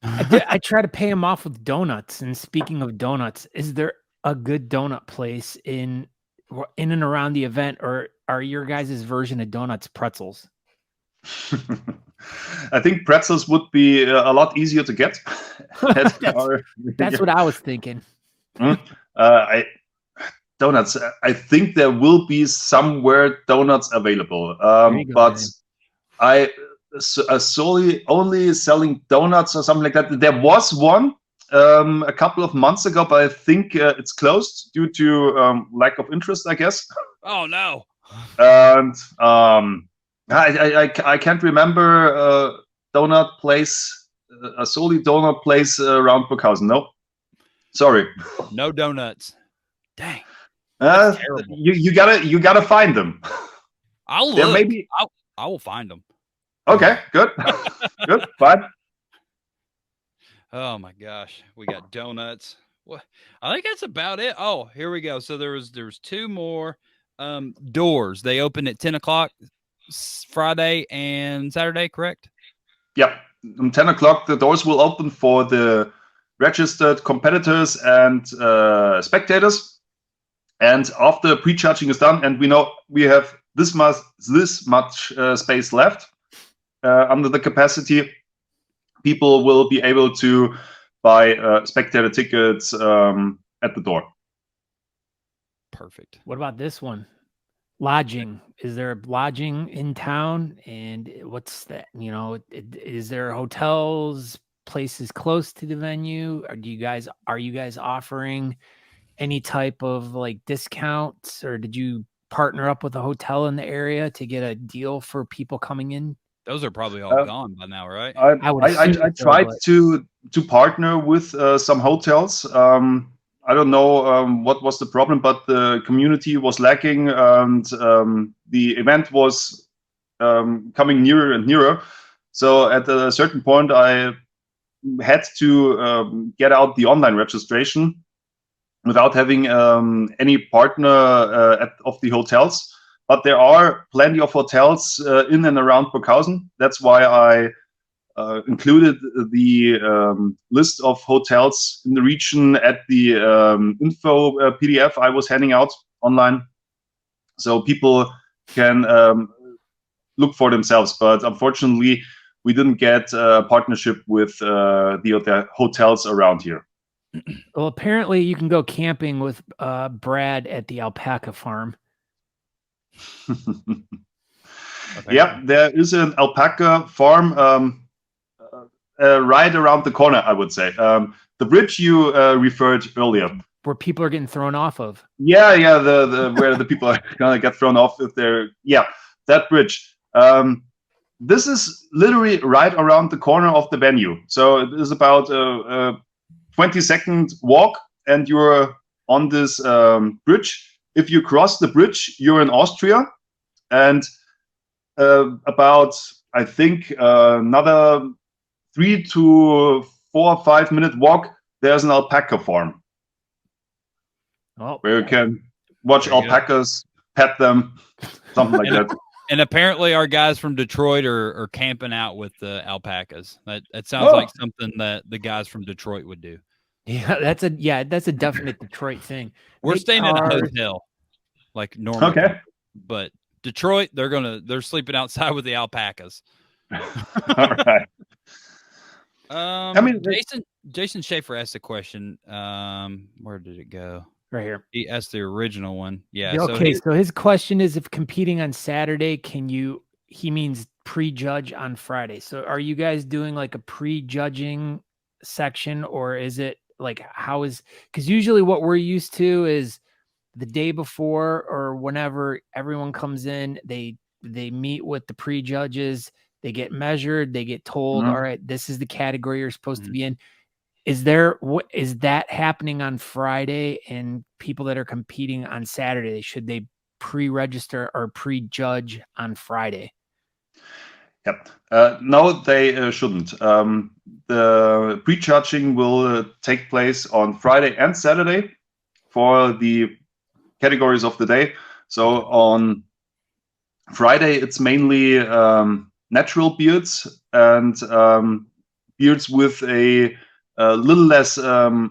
I try to pay him off with donuts. And speaking of donuts, is there a good donut place in and around the event, or are your guys' version of donuts pretzels? I think pretzels would be a lot easier to get. That's what I was thinking. Donuts. I think there will be somewhere donuts available, but man. Solely only selling donuts or something like that. There was one a couple of months ago, but I think it's closed due to lack of interest, I guess. Oh no! And I can't remember a donut place, a solely donut place around Burghausen. No, sorry. No donuts. Dang. You gotta find them. I'll look. Maybe I will find them. Okay, good. Good, fine. Oh my gosh, we got donuts. What? I think that's about it. Oh, here we go. So there was two more doors. They open at 10 o'clock Friday and Saturday, correct? Yeah, 10 o'clock the doors will open for the registered competitors and spectators. And after pre-judging is done, and we know we have this much space left. Under the capacity, people will be able to buy spectator tickets at the door. Perfect. What about this one? Lodging. Is there lodging in town? And what's that? You know, is there hotels, places close to the venue? Or are you guys offering any type of like discounts, or did you partner up with a hotel in the area to get a deal for people coming in? Those are probably all gone by now, right? I tried to partner with some hotels. I don't know what was the problem, but the community was lacking, and the event was coming nearer and nearer. So at a certain point, I had to get out the online registration without having any partner of the hotels. But there are plenty of hotels in and around Burghausen. That's why I included the list of hotels in the region at the info PDF I was handing out online, so people can look for themselves. But unfortunately, we didn't get a partnership with the hotels around here. Well, apparently you can go camping with Brad at the alpaca farm. Yeah, there is an alpaca farm right around the corner, I would say. The bridge you referred earlier, where people are getting thrown off of. Yeah, the where the people are gonna get thrown off if they're that bridge. This is literally right around the corner of the venue, so it is about a 20-second walk, and you're on this bridge. If you cross the bridge, you're in Austria, and about, I think, another 3 to 4 or 5 minute walk, there's an alpaca farm where you can watch alpacas, pet them, something like that. And apparently our guys from Detroit are camping out with the alpacas. That sounds like something that the guys from Detroit would do. Yeah, that's a definite Detroit thing. We're staying in a hotel like normal. Okay. But Detroit, they're sleeping outside with the alpacas. All right. I mean, Jason Schaefer asked a question. Where did it go? Right here. He asked the original one. Yeah. Okay. So his question is, if competing on Saturday, he means pre-judge on Friday. So are you guys doing like a pre-judging section, or is it like, because usually what we're used to is the day before or whenever everyone comes in, they meet with the pre-judges, they get measured, they get told, all right, this is the category you're supposed to be in. Is that happening on Friday, and people that are competing on Saturday, should they pre-register or pre-judge on Friday? Yep. No, they shouldn't. The pre-judging will take place on Friday and Saturday. for the categories of the day. So on Friday, it's mainly natural beards and beards with a little less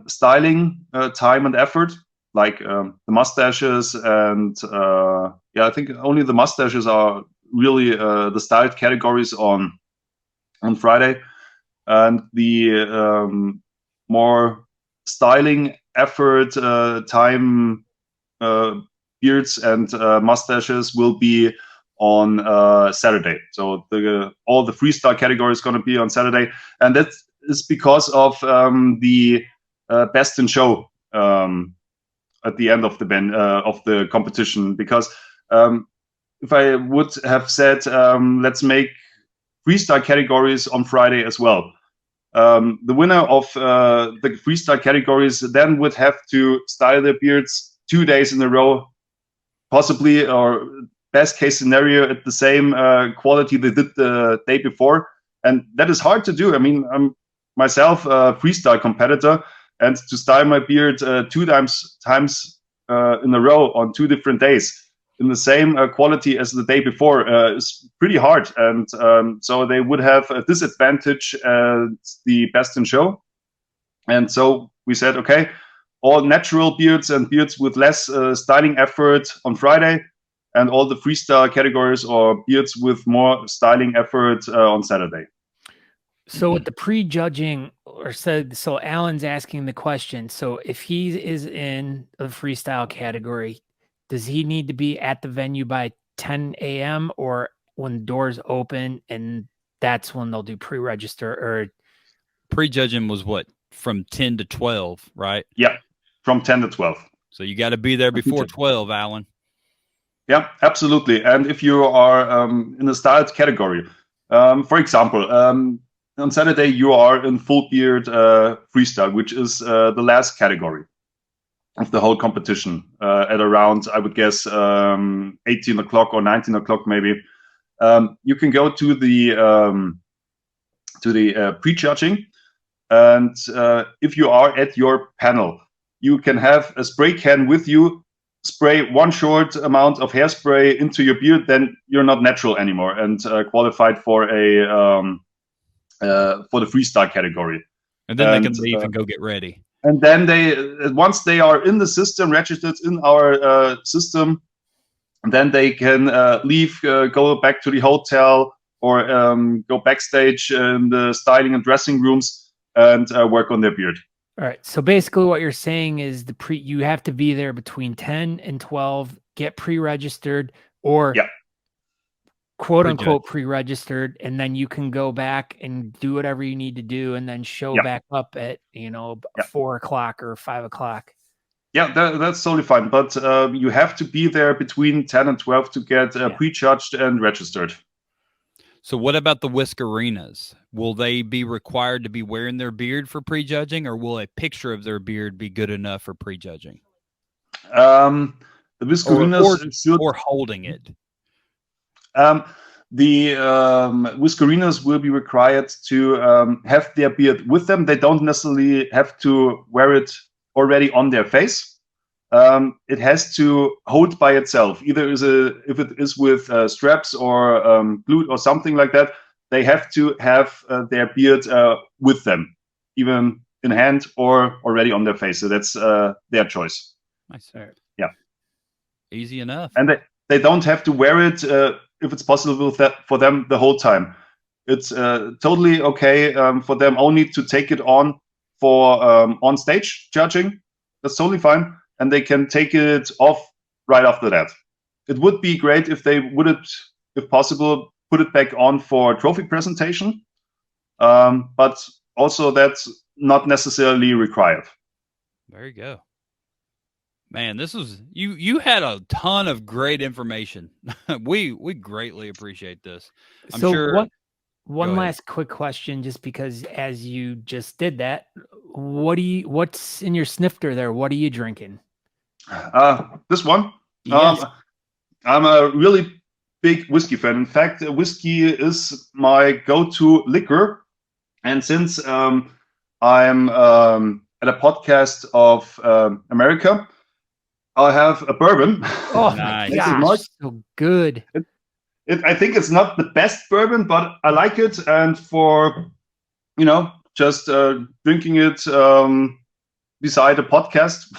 styling time and effort, like the mustaches. And I think only the mustaches are really the styled categories on Friday. And the more styling effort time beards and mustaches will be on Saturday. So all the freestyle category is going to be on Saturday, and that is because of the best in show at the end of the competition. Because if I would have said let's make freestyle categories on Friday as well, the winner of the freestyle categories then would have to style their beards 2 days in a row, possibly, or best case scenario at the same quality they did the day before. And that is hard to do. I mean, I'm myself a freestyle competitor, and to style my beard 2 times in a row on 2 different days in the same quality as the day before is pretty hard. And so they would have a disadvantage as the best in show. And so we said, okay, all natural beards and beards with less styling effort on Friday, and all the freestyle categories or beards with more styling effort on Saturday. So with the prejudging, so Alan's asking the question. So if he is in the freestyle category, does he need to be at the venue by 10 a.m. or when doors open and that's when they'll do pre-register? Or prejudging was what, from 10 to 12, right? Yeah, from 10 to 12. So you got to be there before 12, Alan. Yeah, absolutely. And if you are in the styled category, for example, on Saturday you are in full beard freestyle, which is the last category of the whole competition at around, I would guess, 18 o'clock or 19 o'clock maybe. You can go to the prejudging, and if you are at your panel, you can have a spray can with you, spray one short amount of hairspray into your beard, then you're not natural anymore and qualified for for the freestyle category. And then they can leave and go get ready. And then once they are in the system, registered in our system, then they can leave, go back to the hotel, or go backstage in the styling and dressing rooms and work on their beard. All right. So basically what you're saying is you have to be there between 10 and 12, get pre-registered, or quote unquote pre-registered, and then you can go back and do whatever you need to do and then show back up at 4 o'clock or 5 o'clock. Yeah, that's totally fine. But you have to be there between 10 and 12 to get prejudged and registered. So what about the whiskerinas? Will they be required to be wearing their beard for prejudging, or will a picture of their beard be good enough for prejudging? The whiskerinas or holding it. The whiskerinas will be required to have their beard with them. They don't necessarily have to wear it already on their face. It has to hold by itself. Either if it is with straps or glued or something like that, they have to have their beard with them, even in hand or already on their face. So that's their choice. Nice. Yeah. Easy enough. And they don't have to wear it if it's possible for them the whole time. It's totally okay for them only to take it on for on stage judging. That's totally fine. And they can take it off right after that. It would be great if they would, if possible, put it back on for trophy presentation. But also that's not necessarily required. There you go. Man, this was you had a ton of great information. we greatly appreciate this. I'm sure. One last quick question, just because as you just did that, what's in your snifter there? What are you drinking? This one. Yes. I'm a really big whiskey fan. In fact, whiskey is my go-to liquor. And since I'm at a podcast of America, I'll have a bourbon. Oh Nice. my gosh, so good. I think it's not the best bourbon, but I like it. And for, just drinking it beside a podcast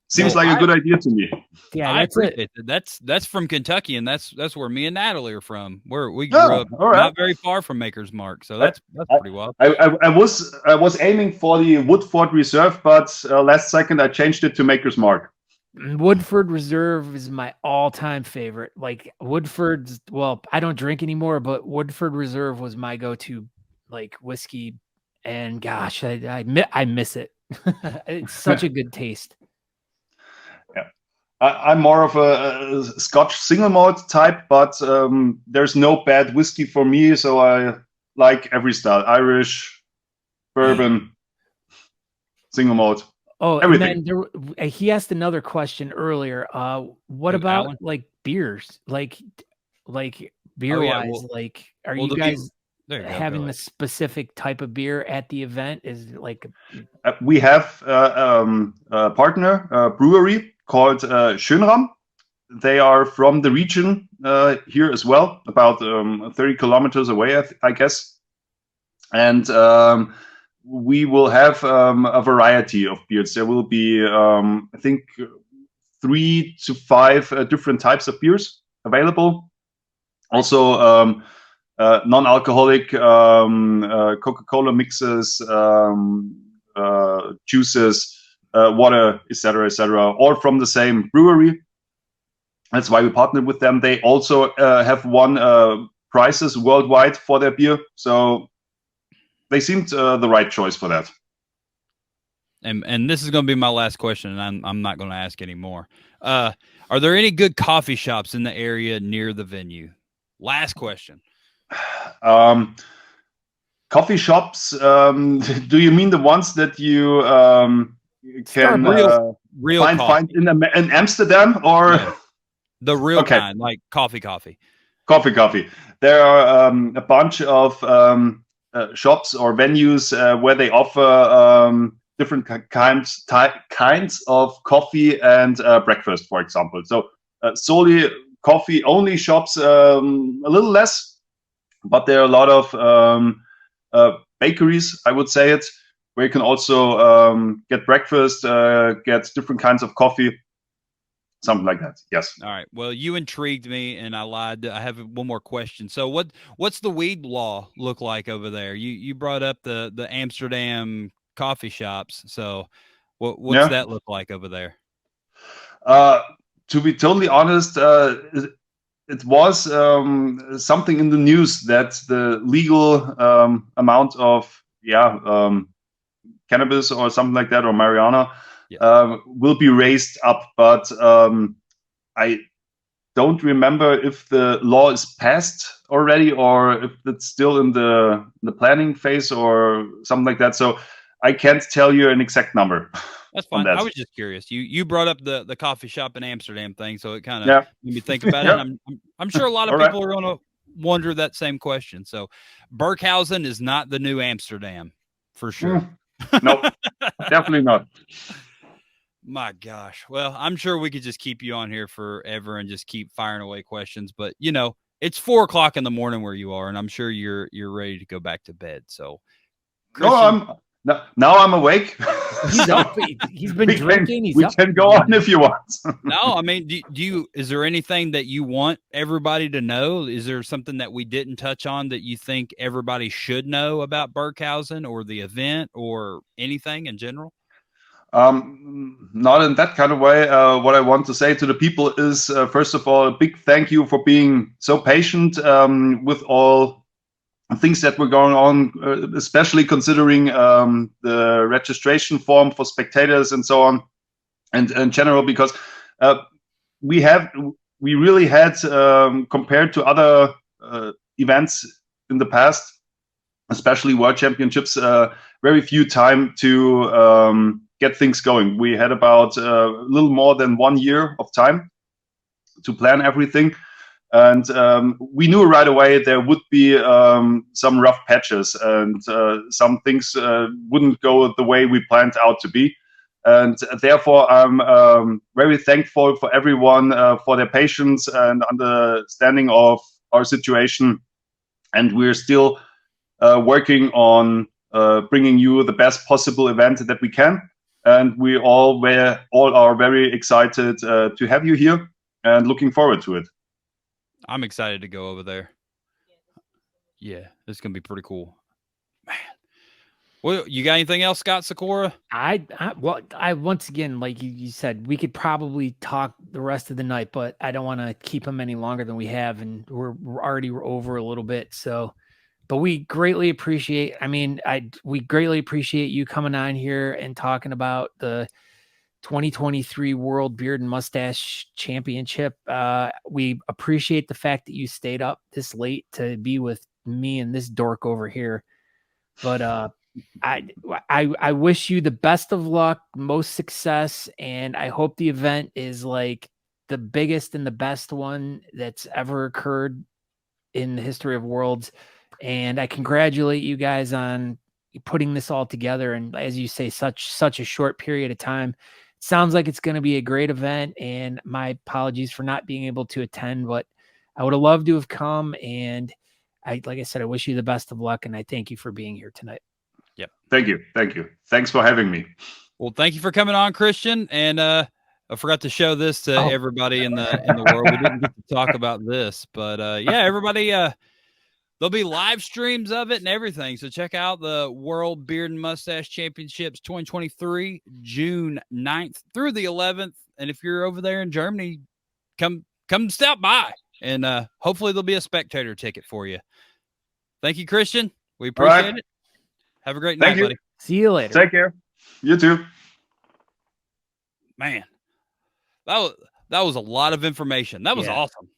seems like a good idea to me. Yeah, I that's it. appreciate that. That's from Kentucky, and that's where me and Natalie are from. We grew up not very far from Maker's Mark, so that's pretty wild. I was aiming for the Woodford Reserve, but last second I changed it to Maker's Mark. Woodford Reserve is my all-time favorite. Like Woodford's, well, I don't drink anymore, but Woodford Reserve was my go-to like whiskey, and gosh, I miss it. It's such a good taste. Yeah, I'm more of a Scotch single malt type, but there's no bad whiskey for me, so I like every style: Irish, bourbon, single malt. Oh, everything. And then he asked another question earlier. What about Alan? Like beers, like beer wise? Like, are you guys having a specific type of beer at the event? Is it like we have a partner brewery called Schönram. They are from the region here as well, about 30 kilometers away, I guess, and we will have a variety of beers. There will be, I think, 3 to 5 different types of beers available. Also, non-alcoholic Coca-Cola mixes, juices, water, etc., all from the same brewery. That's why we partnered with them. They also have won prizes worldwide for their beer. So they seemed the right choice for that. And this is going to be my last question, and I'm not going to ask any more. Are there any good coffee shops in the area near the venue? Last question. Coffee shops. Do you mean the ones that you can real find in Amsterdam, or the real kind, like coffee? Coffee. There are a bunch of shops or venues where they offer different kinds of coffee and breakfast, for example. So solely coffee only shops, a little less, but there are a lot of bakeries, I would say it, where you can also get breakfast, get different kinds of coffee. Something like that. Yes. All right. Well, you intrigued me, and I lied. I have one more question. So, what's the weed law look like over there? You brought up the Amsterdam coffee shops. So, what's that look like over there? To be totally honest, it was something in the news that the legal amount of cannabis or something like that, or marijuana, will be raised up, but I don't remember if the law is passed already or if it's still in the planning phase or something like that. So I can't tell you an exact number. That's fine. I was just curious. You brought up the coffee shop in Amsterdam thing, so it kind of made me think about it. I'm sure a lot of people are going to wonder that same question. So Burghausen is not the new Amsterdam, for sure. Nope, definitely not. My gosh. Well, I'm sure we could just keep you on here forever and just keep firing away questions. But, it's 4:00 in the morning where you are, and I'm sure you're ready to go back to bed. So, Christian, now I'm awake. He's up. He's been drinking. We can go on if you want. No, I mean, is there anything that you want everybody to know? Is there something that we didn't touch on that you think everybody should know about Burghausen or the event or anything in general? Not in that kind of way. What I want to say to the people is, first of all, a big thank you for being so patient with all things that were going on, especially considering the registration form for spectators and so on, and in general, because we really had, compared to other events in the past, especially World Championships, very few time to get things going. We had about a little more than 1 year of time to plan everything. And we knew right away there would be some rough patches and some things wouldn't go the way we planned out to be. And therefore, I'm very thankful for everyone for their patience and understanding of our situation. And we're still working on bringing you the best possible event that we can. And we all are very excited to have you here and looking forward to it. I'm excited to go over there. Yeah, it's going to be pretty cool. Man. Well, you got anything else, Scott Sikora? I once again, like you said, we could probably talk the rest of the night, but I don't want to keep them any longer than we have, and we're already over a little bit. So, but we greatly appreciate. I mean, we greatly appreciate you coming on here and talking about the 2023 World Beard and Mustache Championship. We appreciate the fact that you stayed up this late to be with me and this dork over here. But I wish you the best of luck, most success, and I hope the event is like the biggest and the best one that's ever occurred in the history of worlds. And I congratulate you guys on putting this all together. And as you say, such a short period of time. It sounds like it's going to be a great event, and my apologies for not being able to attend, but I would have loved to have come. And like I said, I wish you the best of luck, and I thank you for being here tonight. Yep. Thank you. Thanks for having me. Well, thank you for coming on, Christian. And I forgot to show this to everybody in the world. We didn't get to talk about this, but yeah, everybody. There'll be live streams of it and everything. So check out the World Beard and Mustache Championships 2023, June 9th through the 11th. And if you're over there in Germany, come stop by, and hopefully there'll be a spectator ticket for you. Thank you, Christian. We appreciate it. Have a great night, buddy. See you later. Take care. You too. Man, that was a lot of information. That was awesome.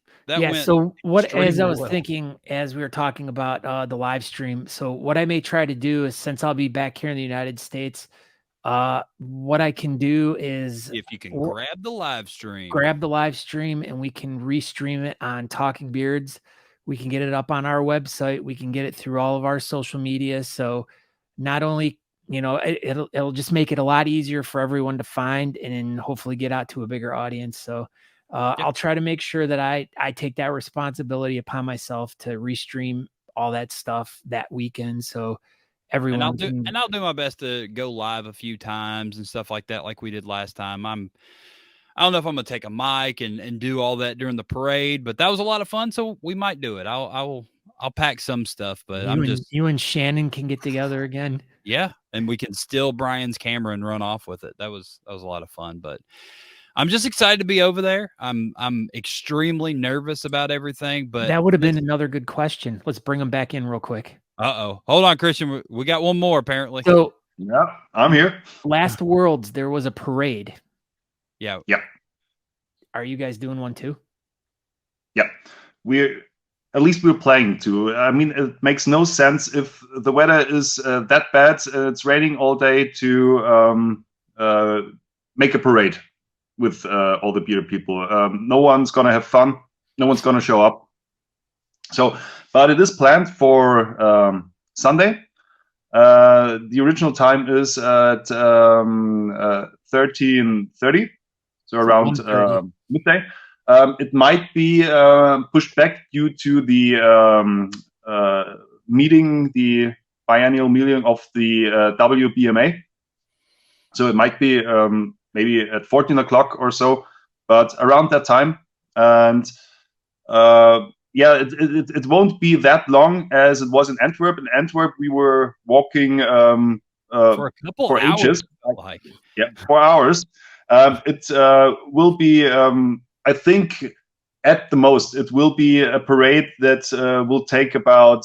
So what, as I was thinking, as we were talking about the live stream, so what I may try to do is, since I'll be back here in the United States, what I can do is, if you can grab the live stream, and we can restream it on Talking Beards. We can get it up on our website. We can get it through all of our social media. So not only, it'll just make it a lot easier for everyone to find and hopefully get out to a bigger audience. So I'll try to make sure that I take that responsibility upon myself to restream all that stuff that weekend. So everyone I'll do my best to go live a few times and stuff like that, like we did last time. I don't know if I'm going to take a mic and do all that during the parade, but that was a lot of fun. So we might do it. I'll pack some stuff, but you and Shannon can get together again. Yeah. And we can steal Brian's camera and run off with it. That was a lot of fun, but I'm just excited to be over there. I'm extremely nervous about everything, but that would have been another good question. Let's bring them back in real quick. Uh-oh. Hold on, Christian. We got one more apparently. So yeah, I'm here. Last Worlds, there was a parade. Yeah. Are you guys doing one too? Yeah. We're planning to. I mean, it makes no sense if the weather is that bad, it's raining all day, to make a parade with all the bearded people. No one's gonna have fun. No one's gonna show up. So, but it is planned for Sunday. The original time is at 13:30, so around midday. It might be pushed back due to the meeting, the biennial meeting of the WBMA. So it might be maybe at 14 o'clock or so, but around that time. And it won't be that long as it was in Antwerp. In Antwerp, we were walking for a couple for hours, ages. 4 hours. It will be, I think, at the most, it will be a parade that will take about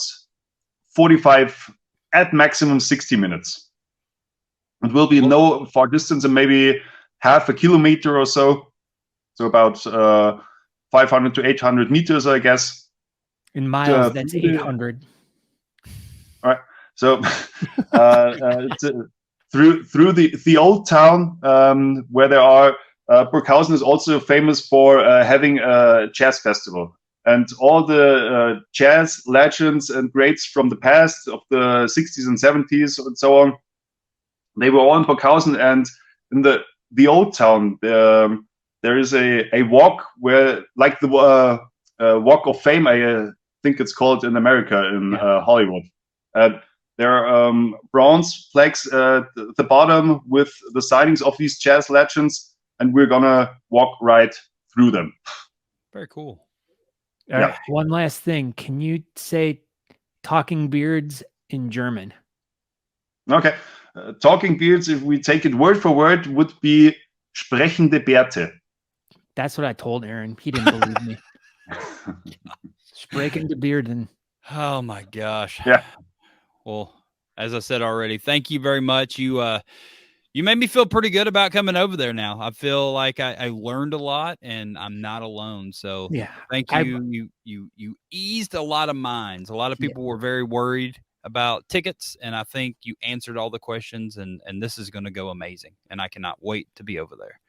45, at maximum 60 minutes. It will be no far distance, and maybe half a kilometer or so. So about 500 to 800 meters, I guess. In miles, that's 800. All right. So through the old town, where there are, Burghausen is also famous for having a jazz festival. And all the jazz legends and greats from the past, of the 60s and 70s and so on, they were all in Burghausen, and in the old town. There is a walk where, like the Walk of Fame, I think it's called in America, in Hollywood. There are bronze flags at the bottom with the sightings of these jazz legends, and we're gonna walk right through them. Very cool. All right, one last thing. Can you say talking beards in German? Okay. Talking beards, if we take it word for word, would be sprechende Bärte. That's what I told Aaron. He didn't believe me. Sprechende Bearden. Oh my gosh. Yeah. Well, as I said already, thank you very much. You made me feel pretty good about coming over there now. I feel like I learned a lot and I'm not alone. So thank you. You eased a lot of minds. A lot of people were very worried about tickets, and I think you answered all the questions, and this is going to go amazing. And I cannot wait to be over there.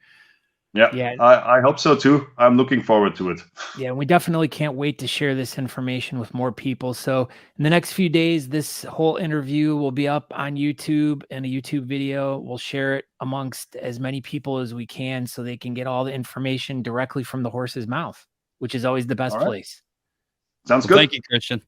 Yeah. I hope so too. I'm looking forward to it. Yeah, we definitely can't wait to share this information with more people. So in the next few days, this whole interview will be up on YouTube and a YouTube video. We'll share it amongst as many people as we can so they can get all the information directly from the horse's mouth, which is always the best place. Sounds good. Thank you, Christian.